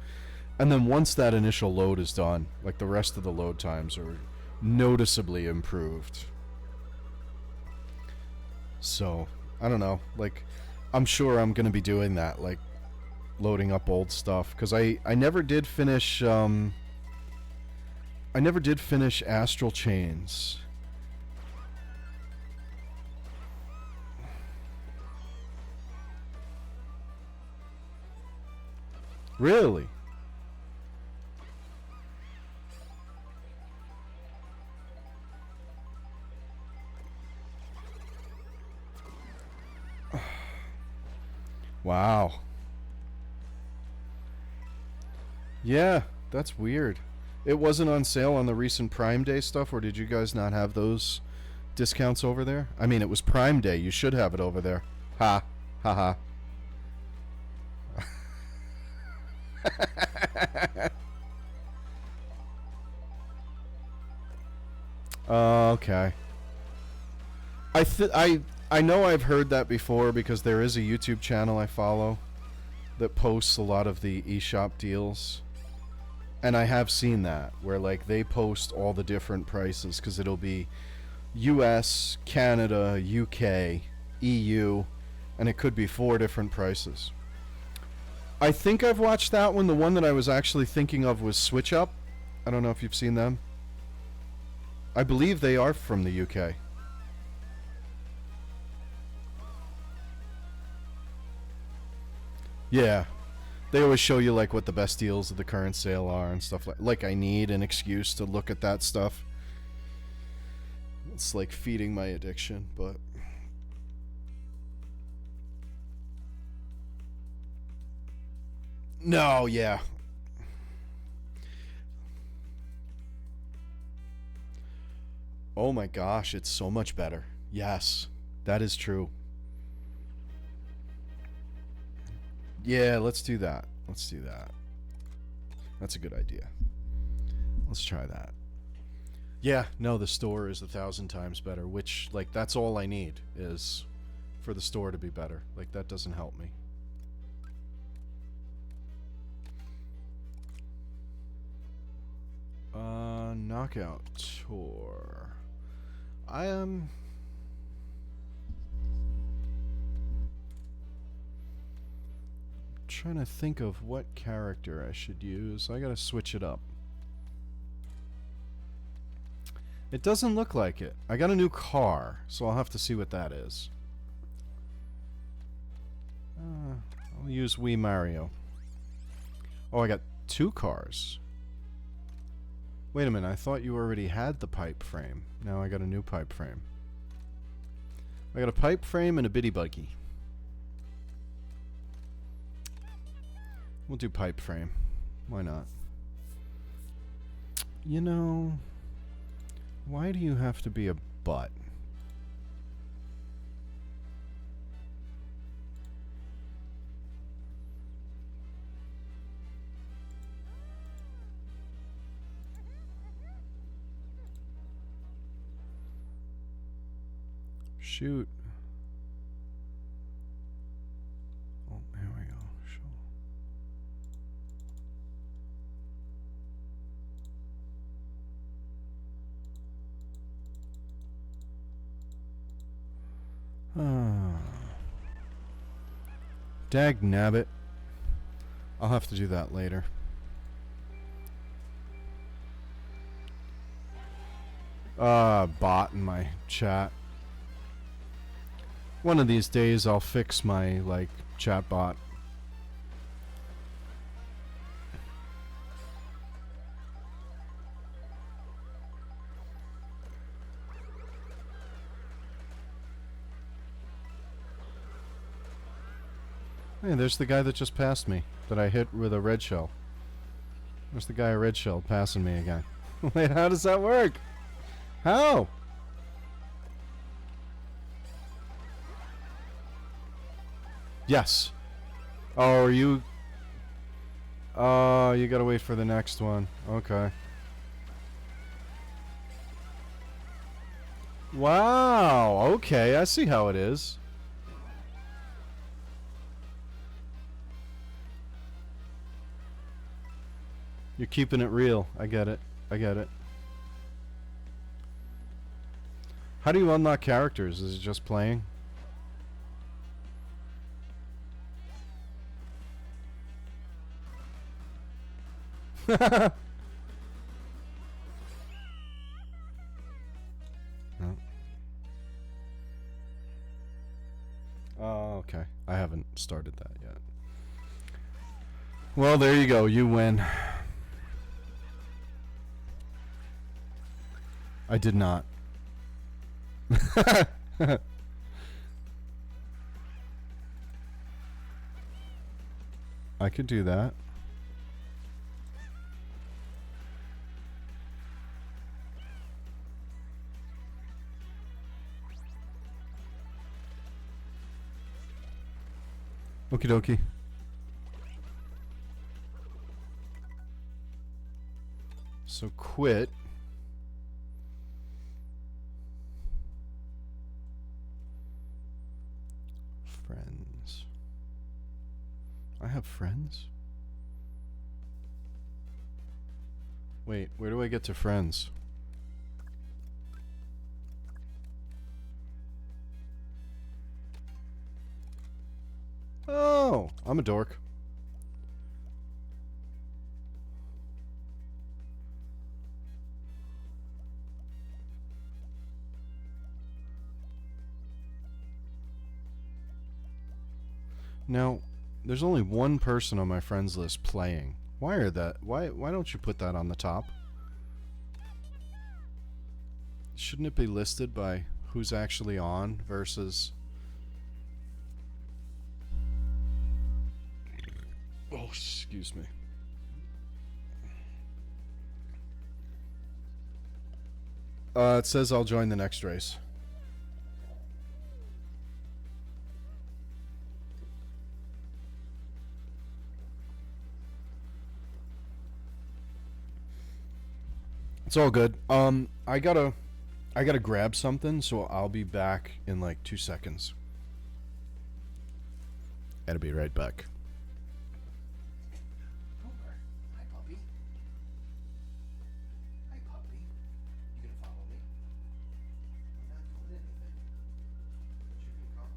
And then once that initial load is done, like, the rest of the load times are noticeably improved. So, I don't know. Like, I'm sure I'm going to be doing that, like, loading up old stuff. Because I never did finish, Astral Chains. Really? Wow. Yeah, that's weird. It wasn't on sale on the recent Prime Day stuff, or did you guys not have those discounts over there? I mean, it was Prime Day. You should have it over there. Ha. Ha ha. Okay. I know I've heard that before because there is a YouTube channel I follow that posts a lot of the eShop deals. And I have seen that, where, like, they post all the different prices, because it'll be US, Canada, UK, EU, and it could be 4 different prices. I think I've watched that one. The one that I was actually thinking of was Switch Up. I don't know if you've seen them. I believe they are from the UK. Yeah. They always show you, like, what the best deals of the current sale are and stuff like I need an excuse to look at that stuff. It's like feeding my addiction, but no, yeah. Oh my gosh, it's so much better. Yes, that is true. Yeah, let's do that. Let's do that. That's a good idea. Let's try that. Yeah, no, the store is 1,000 times better, which, like, that's all I need is for the store to be better. Like, that doesn't help me. Knockout Tour. I am... trying to think of what character I should use. I gotta switch it up. It doesn't look like it. I got a new car, so I'll have to see what that is. I'll use Wii Mario. Oh, I got 2 cars. Wait a minute, I thought you already had the pipe frame. Now I got a new pipe frame. I got a pipe frame and a bitty buggy. We'll do pipe frame. Why not? You know, why do you have to be a butt? Shoot. Oh, here we go. Show. Dag nabbit. I'll have to do that later. Bot in my chat. One of these days I'll fix my, like, chat bot. Hey, there's the guy that just passed me that I hit with a red shell. There's the guy a red shell passing me again. Wait, how does that work? How? Yes. Oh, are you... Oh, you gotta wait for the next one. Okay. Wow. Okay, I see how it is. You're keeping it real. I get it. I get it. How do you unlock characters? Is it just playing? No. Oh, okay. I haven't started that yet. Well, there you go. You win. I did not. I could do that. Okie dokie. So quit. Friends. I have friends? Wait, where do I get to friends? Oh, I'm a dork. Now, there's only one person on my friends list playing. Why don't you put that on the top? Shouldn't it be listed by who's actually on versus... Oh, excuse me. It says I'll join the next race. It's all good. I gotta grab something, so I'll be back in like 2 seconds. I'll be right back. Hi, puppy. Hi, puppy. You gonna follow me? I'm not doing anything. But you can come.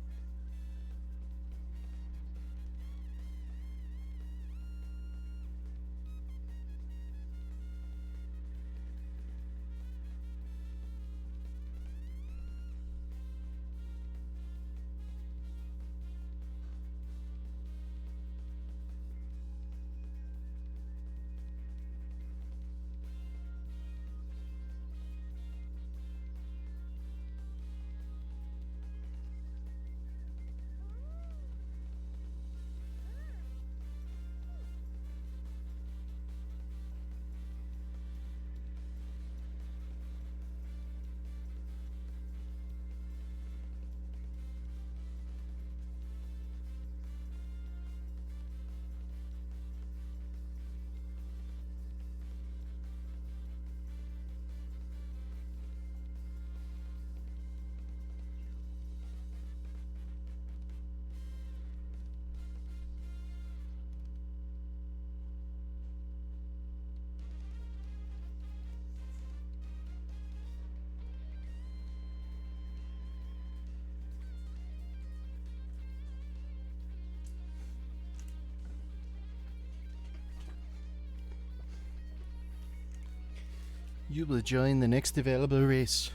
You will join the next available race.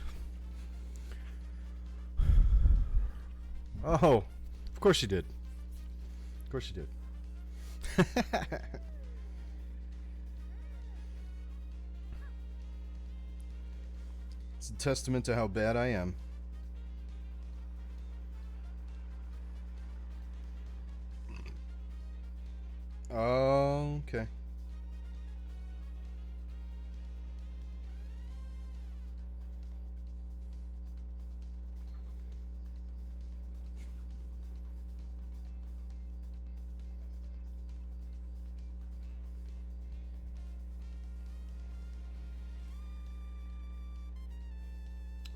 Oh, of course you did. Of course you did. It's a testament to how bad I am.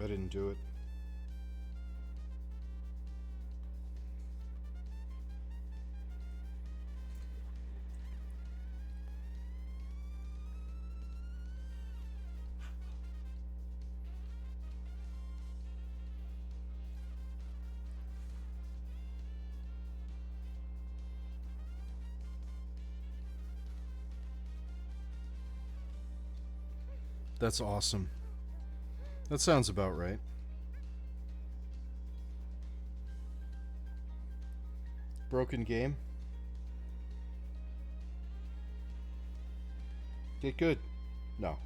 I didn't do it. That's awesome. That sounds about right. Broken game. Get good. No.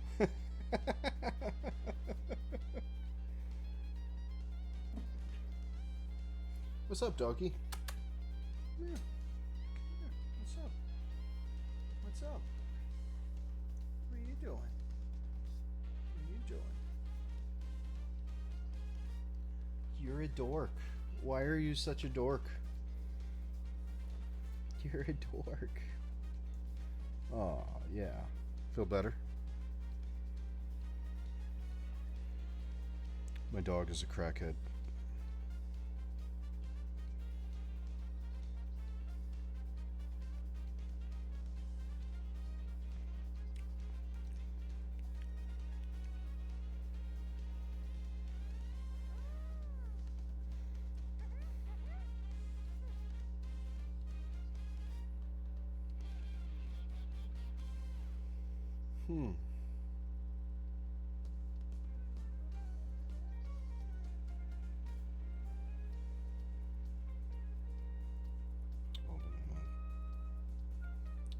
What's up, doggy? Come here. Come here. What's up? What's up? What are you doing? What are you doing? You're a dork. Why are you such a dork? You're a dork. Oh, yeah. Feel better? My dog is a crackhead.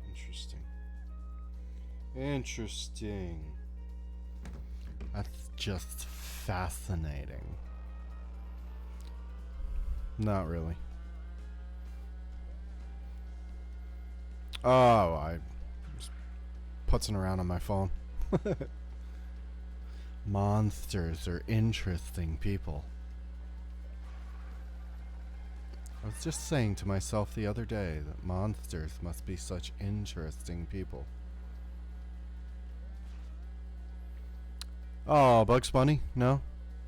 Interesting. Interesting. That's just fascinating. Not really. Oh, I was putzing around on my phone. Monsters are interesting people. I was just saying to myself the other day that monsters must be such interesting people. Oh, Bugs Bunny? No?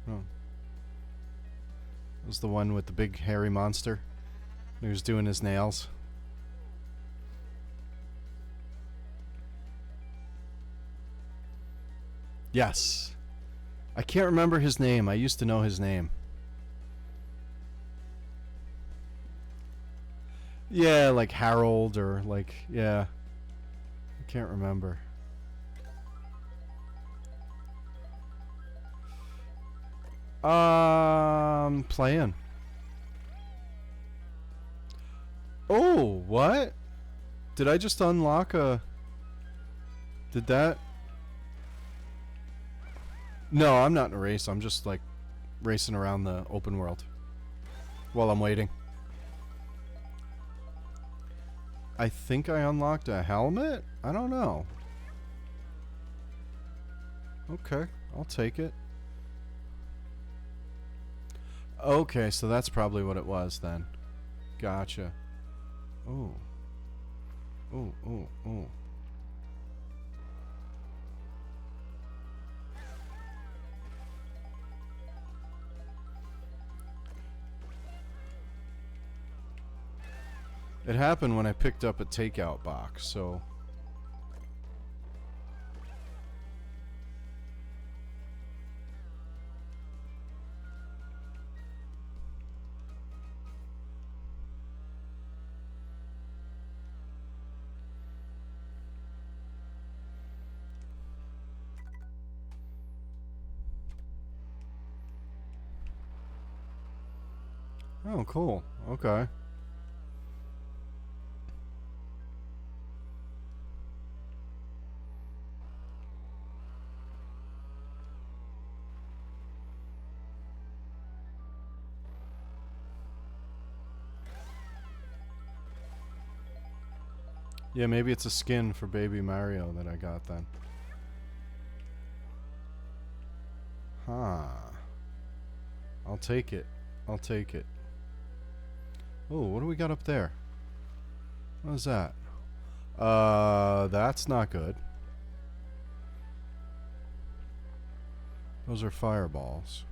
No. It was the one with the big hairy monster. He was doing his nails. Yes. I can't remember his name. I used to know his name. Yeah, like Harold or like, yeah. I can't remember. Playing. Oh, what? Did I just unlock a... Did that... No, I'm not in a race. I'm just like racing around the open world while I'm waiting. I think I unlocked a helmet? I don't know. Okay, I'll take it. Okay, so that's probably what it was then. Gotcha. Oh. Oh, oh, oh. It happened when I picked up a takeout box, so... Oh, cool. Okay. Yeah, maybe it's a skin for Baby Mario that I got then. Huh. I'll take it. I'll take it. Oh, what do we got up there? What is that? That's not good. Those are fireballs.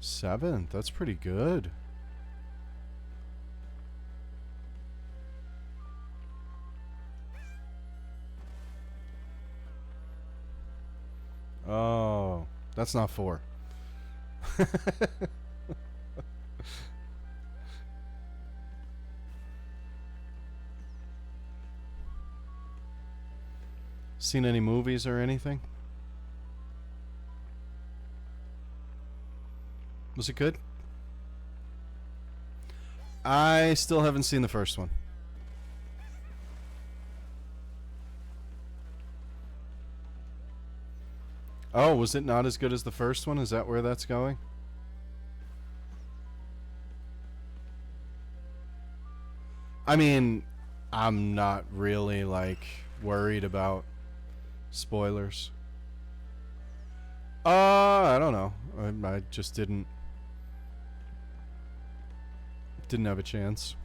7th. That's pretty good. Oh, that's not 4. Seen any movies or anything? Was it good? I still haven't seen the first one. Oh, was it not as good as the first one? Is that where that's going? I mean, I'm not really like worried about spoilers. I don't know. I just didn't have a chance.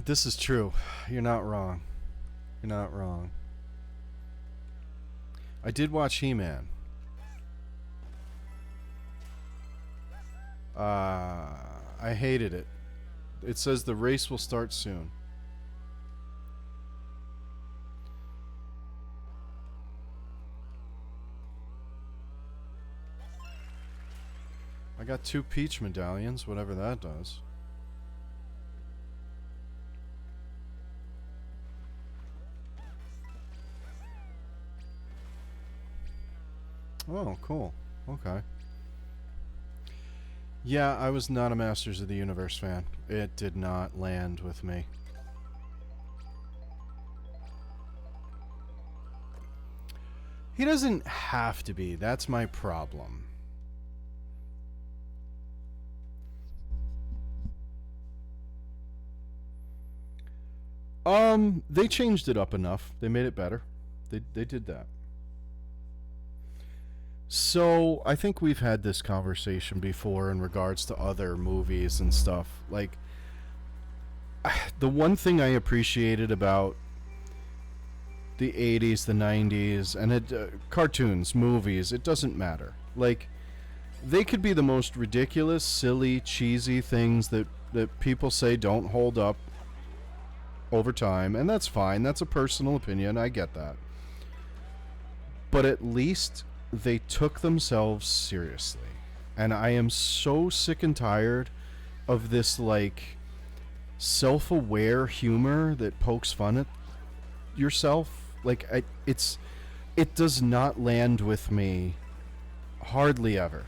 This is true. You're not wrong. You're not wrong. I did watch He-Man. I hated it. It says the race will start soon. I got 2 peach medallions, whatever that does. Oh, cool. Okay. Yeah, I was not a Masters of the Universe fan. It did not land with me. He doesn't have to be. That's my problem. They changed it up enough. They made it better. They did that. So, I think we've had this conversation before in regards to other movies and stuff. Like, the one thing I appreciated about the 80s, the 90s, and cartoons, movies, it doesn't matter. Like, they could be the most ridiculous, silly, cheesy things that people say don't hold up over time, and that's fine. That's a personal opinion. I get that. But at least they took themselves seriously. And I am so sick and tired of this, like, self-aware humor that pokes fun at yourself. Like, it does not land with me hardly ever.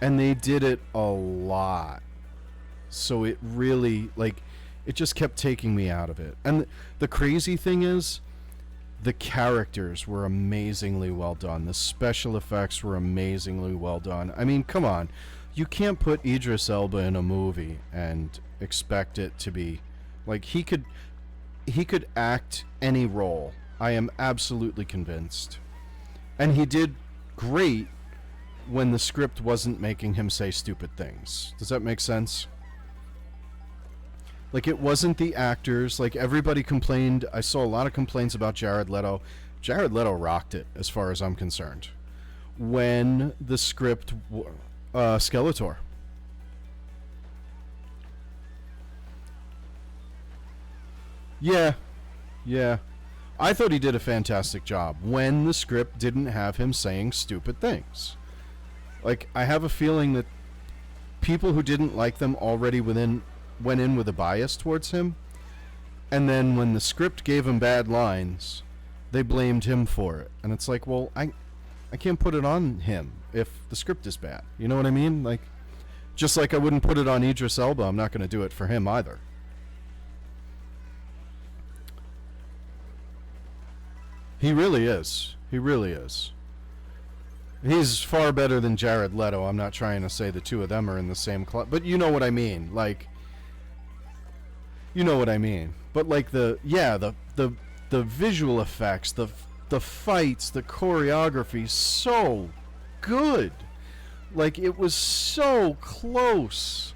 And they did it a lot. So it really, like, it just kept taking me out of it. And the crazy thing is, the characters were amazingly well done. The special effects were amazingly well done. I mean, come on. You can't put Idris Elba in a movie and expect it to be like he could act any role. I am absolutely convinced. And he did great when the script wasn't making him say stupid things. Does that make sense? Like, it wasn't the actors. Like, everybody complained. I saw a lot of complaints about Jared Leto. Jared Leto rocked it, as far as I'm concerned. When the script, Skeletor. Yeah. I thought he did a fantastic job when the script didn't have him saying stupid things. Like, I have a feeling that people who didn't like them already went in with a bias towards him, and then when the script gave him bad lines, they blamed him for it. And it's like, well, I can't put it on him if the script is bad. You know what I mean? Like, just like I wouldn't put it on Idris Elba, I'm not going to do it for him either. He really is. He really is. He's far better than Jared Leto. I'm not trying to say the two of them are in the same club, but you know what I mean. Like, you know what I mean. But like the visual effects, the fights, the choreography, so good. Like, it was so close.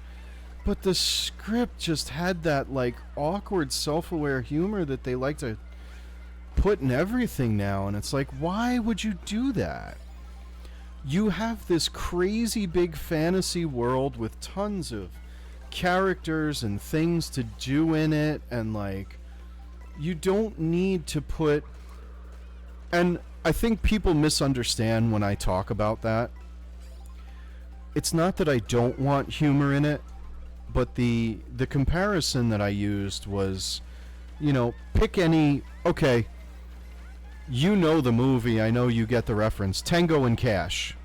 But the script just had that like awkward self-aware humor that they like to put in everything now, and it's like, why would you do that? You have this crazy big fantasy world with tons of characters and things to do in it, and like, you don't need to put. And I think people misunderstand when I talk about that. It's not that I don't want humor in it, but the comparison that I used was, pick any. Okay, you know the movie. I know you get the reference. Tango and Cash.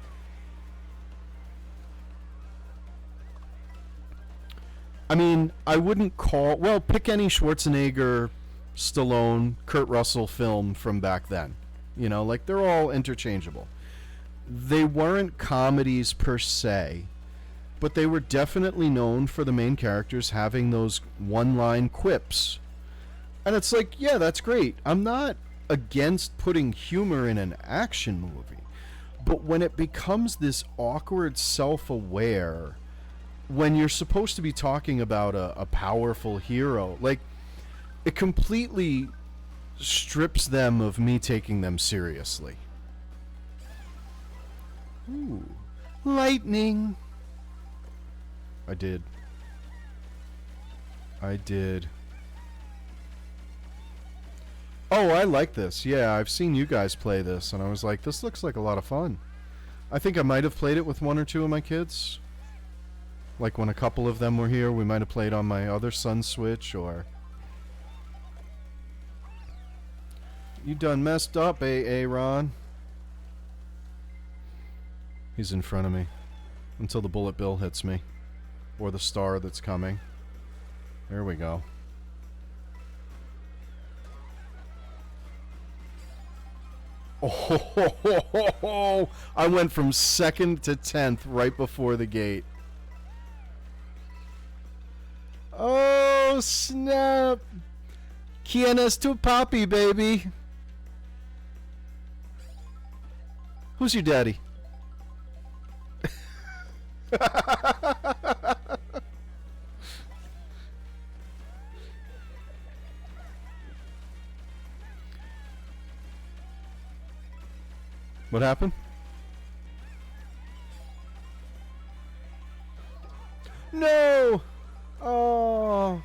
I mean, I wouldn't call. Well, pick any Schwarzenegger, Stallone, Kurt Russell film from back then. Like, they're all interchangeable. They weren't comedies per se, but they were definitely known for the main characters having those one-line quips. And it's like, yeah, that's great. I'm not against putting humor in an action movie. But when it becomes this awkward self-aware, when you're supposed to be talking about a powerful hero, like, it completely strips them of me taking them seriously. Ooh. Lightning. I did. Oh, I like this. Yeah, I've seen you guys play this, and I was like, this looks like a lot of fun. I think I might have played it with one or two of my kids. Like, when a couple of them were here, we might have played on my other son's Switch, or... You done messed up, Ron. He's in front of me. Until the bullet bill hits me. Or the star that's coming. There we go. Oh, I went from 2nd to 10th right before the gate. Oh, snap. ¿Quién es tu papi, baby? Who's your daddy? What happened? No! Oh.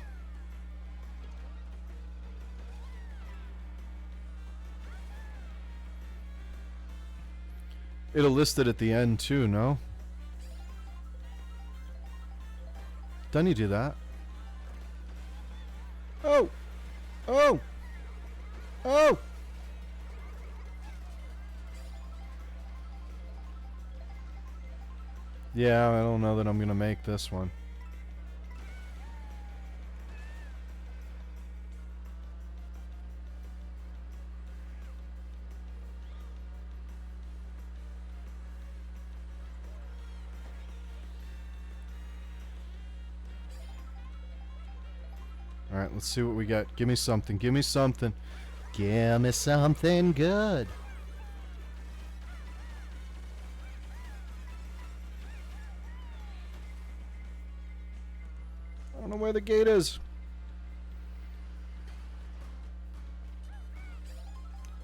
It'll list it at the end too, no? Doesn't he do that? Oh! Oh! Oh! Yeah, I don't know that I'm gonna make this one. Alright, let's see what we got. Give me something. Give me something. Give me something good. I don't know where the gate is.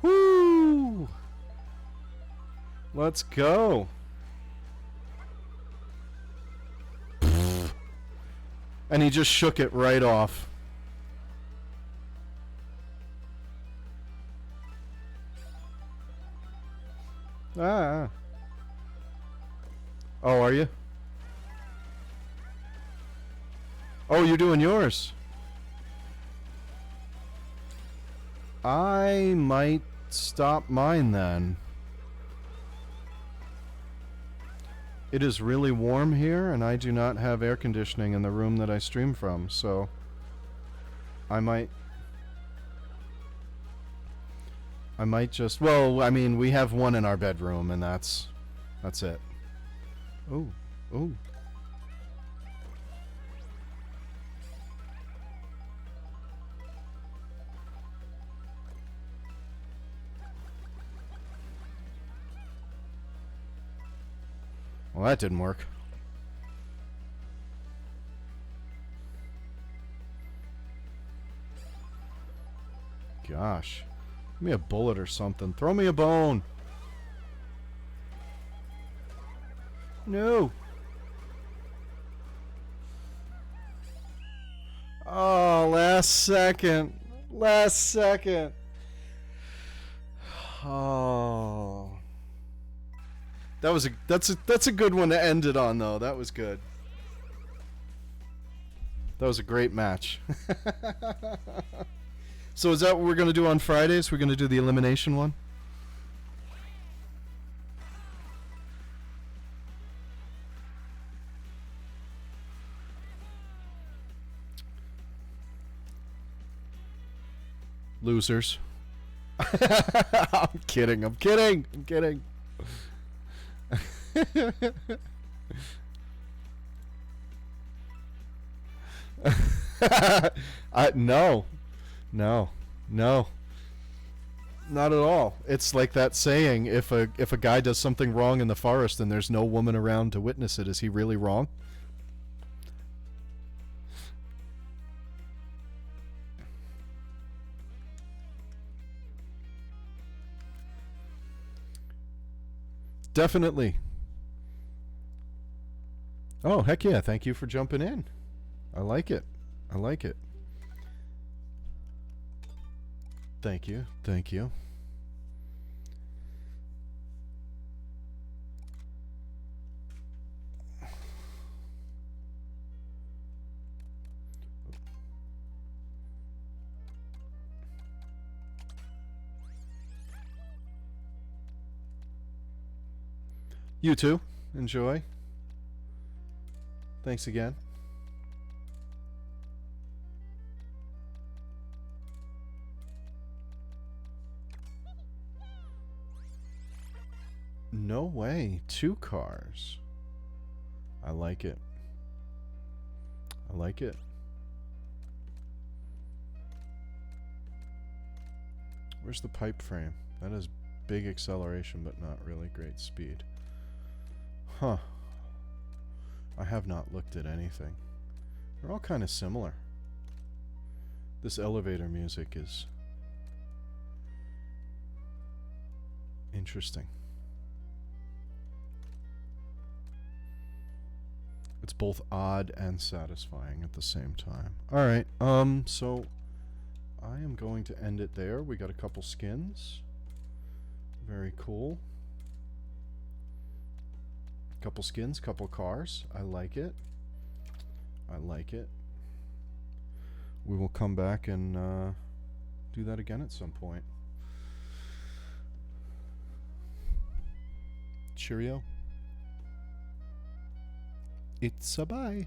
Woo! Let's go. And he just shook it right off. Ah. Oh, are you? Oh, you're doing yours. I might stop mine then. It is really warm here, and I do not have air conditioning in the room that I stream from, so I might just... Well, I mean, we have one in our bedroom, and that's it. Oh, oh. Well, that didn't work. gosh. Give me a bullet or something. Throw me a bone. No. Oh, last second. Last second. Oh. That's a good one to end it on though. That was good. That was a great match. So is that what we're going to do on Fridays? We're going to do the elimination one? Losers. I'm kidding. I'm kidding. I'm kidding. No. No. No. Not at all. It's like that saying, if a guy does something wrong in the forest and there's no woman around to witness it, is he really wrong? Definitely. Oh, heck yeah. Thank you for jumping in. I like it. I like it. Thank you. Thank you. You too. Enjoy. Thanks again. No way. 2 cars. I like it. I like it. Where's the pipe frame? That is big acceleration, but not really great speed. Huh. I have not looked at anything. They're all kind of similar. This elevator music is interesting. It's both odd and satisfying at the same time. Alright, so I am going to end it there. We got a couple skins. Very cool. Couple skins, couple cars. I like it. I like it. We will come back and do that again at some point. Cheerio. It's a bye.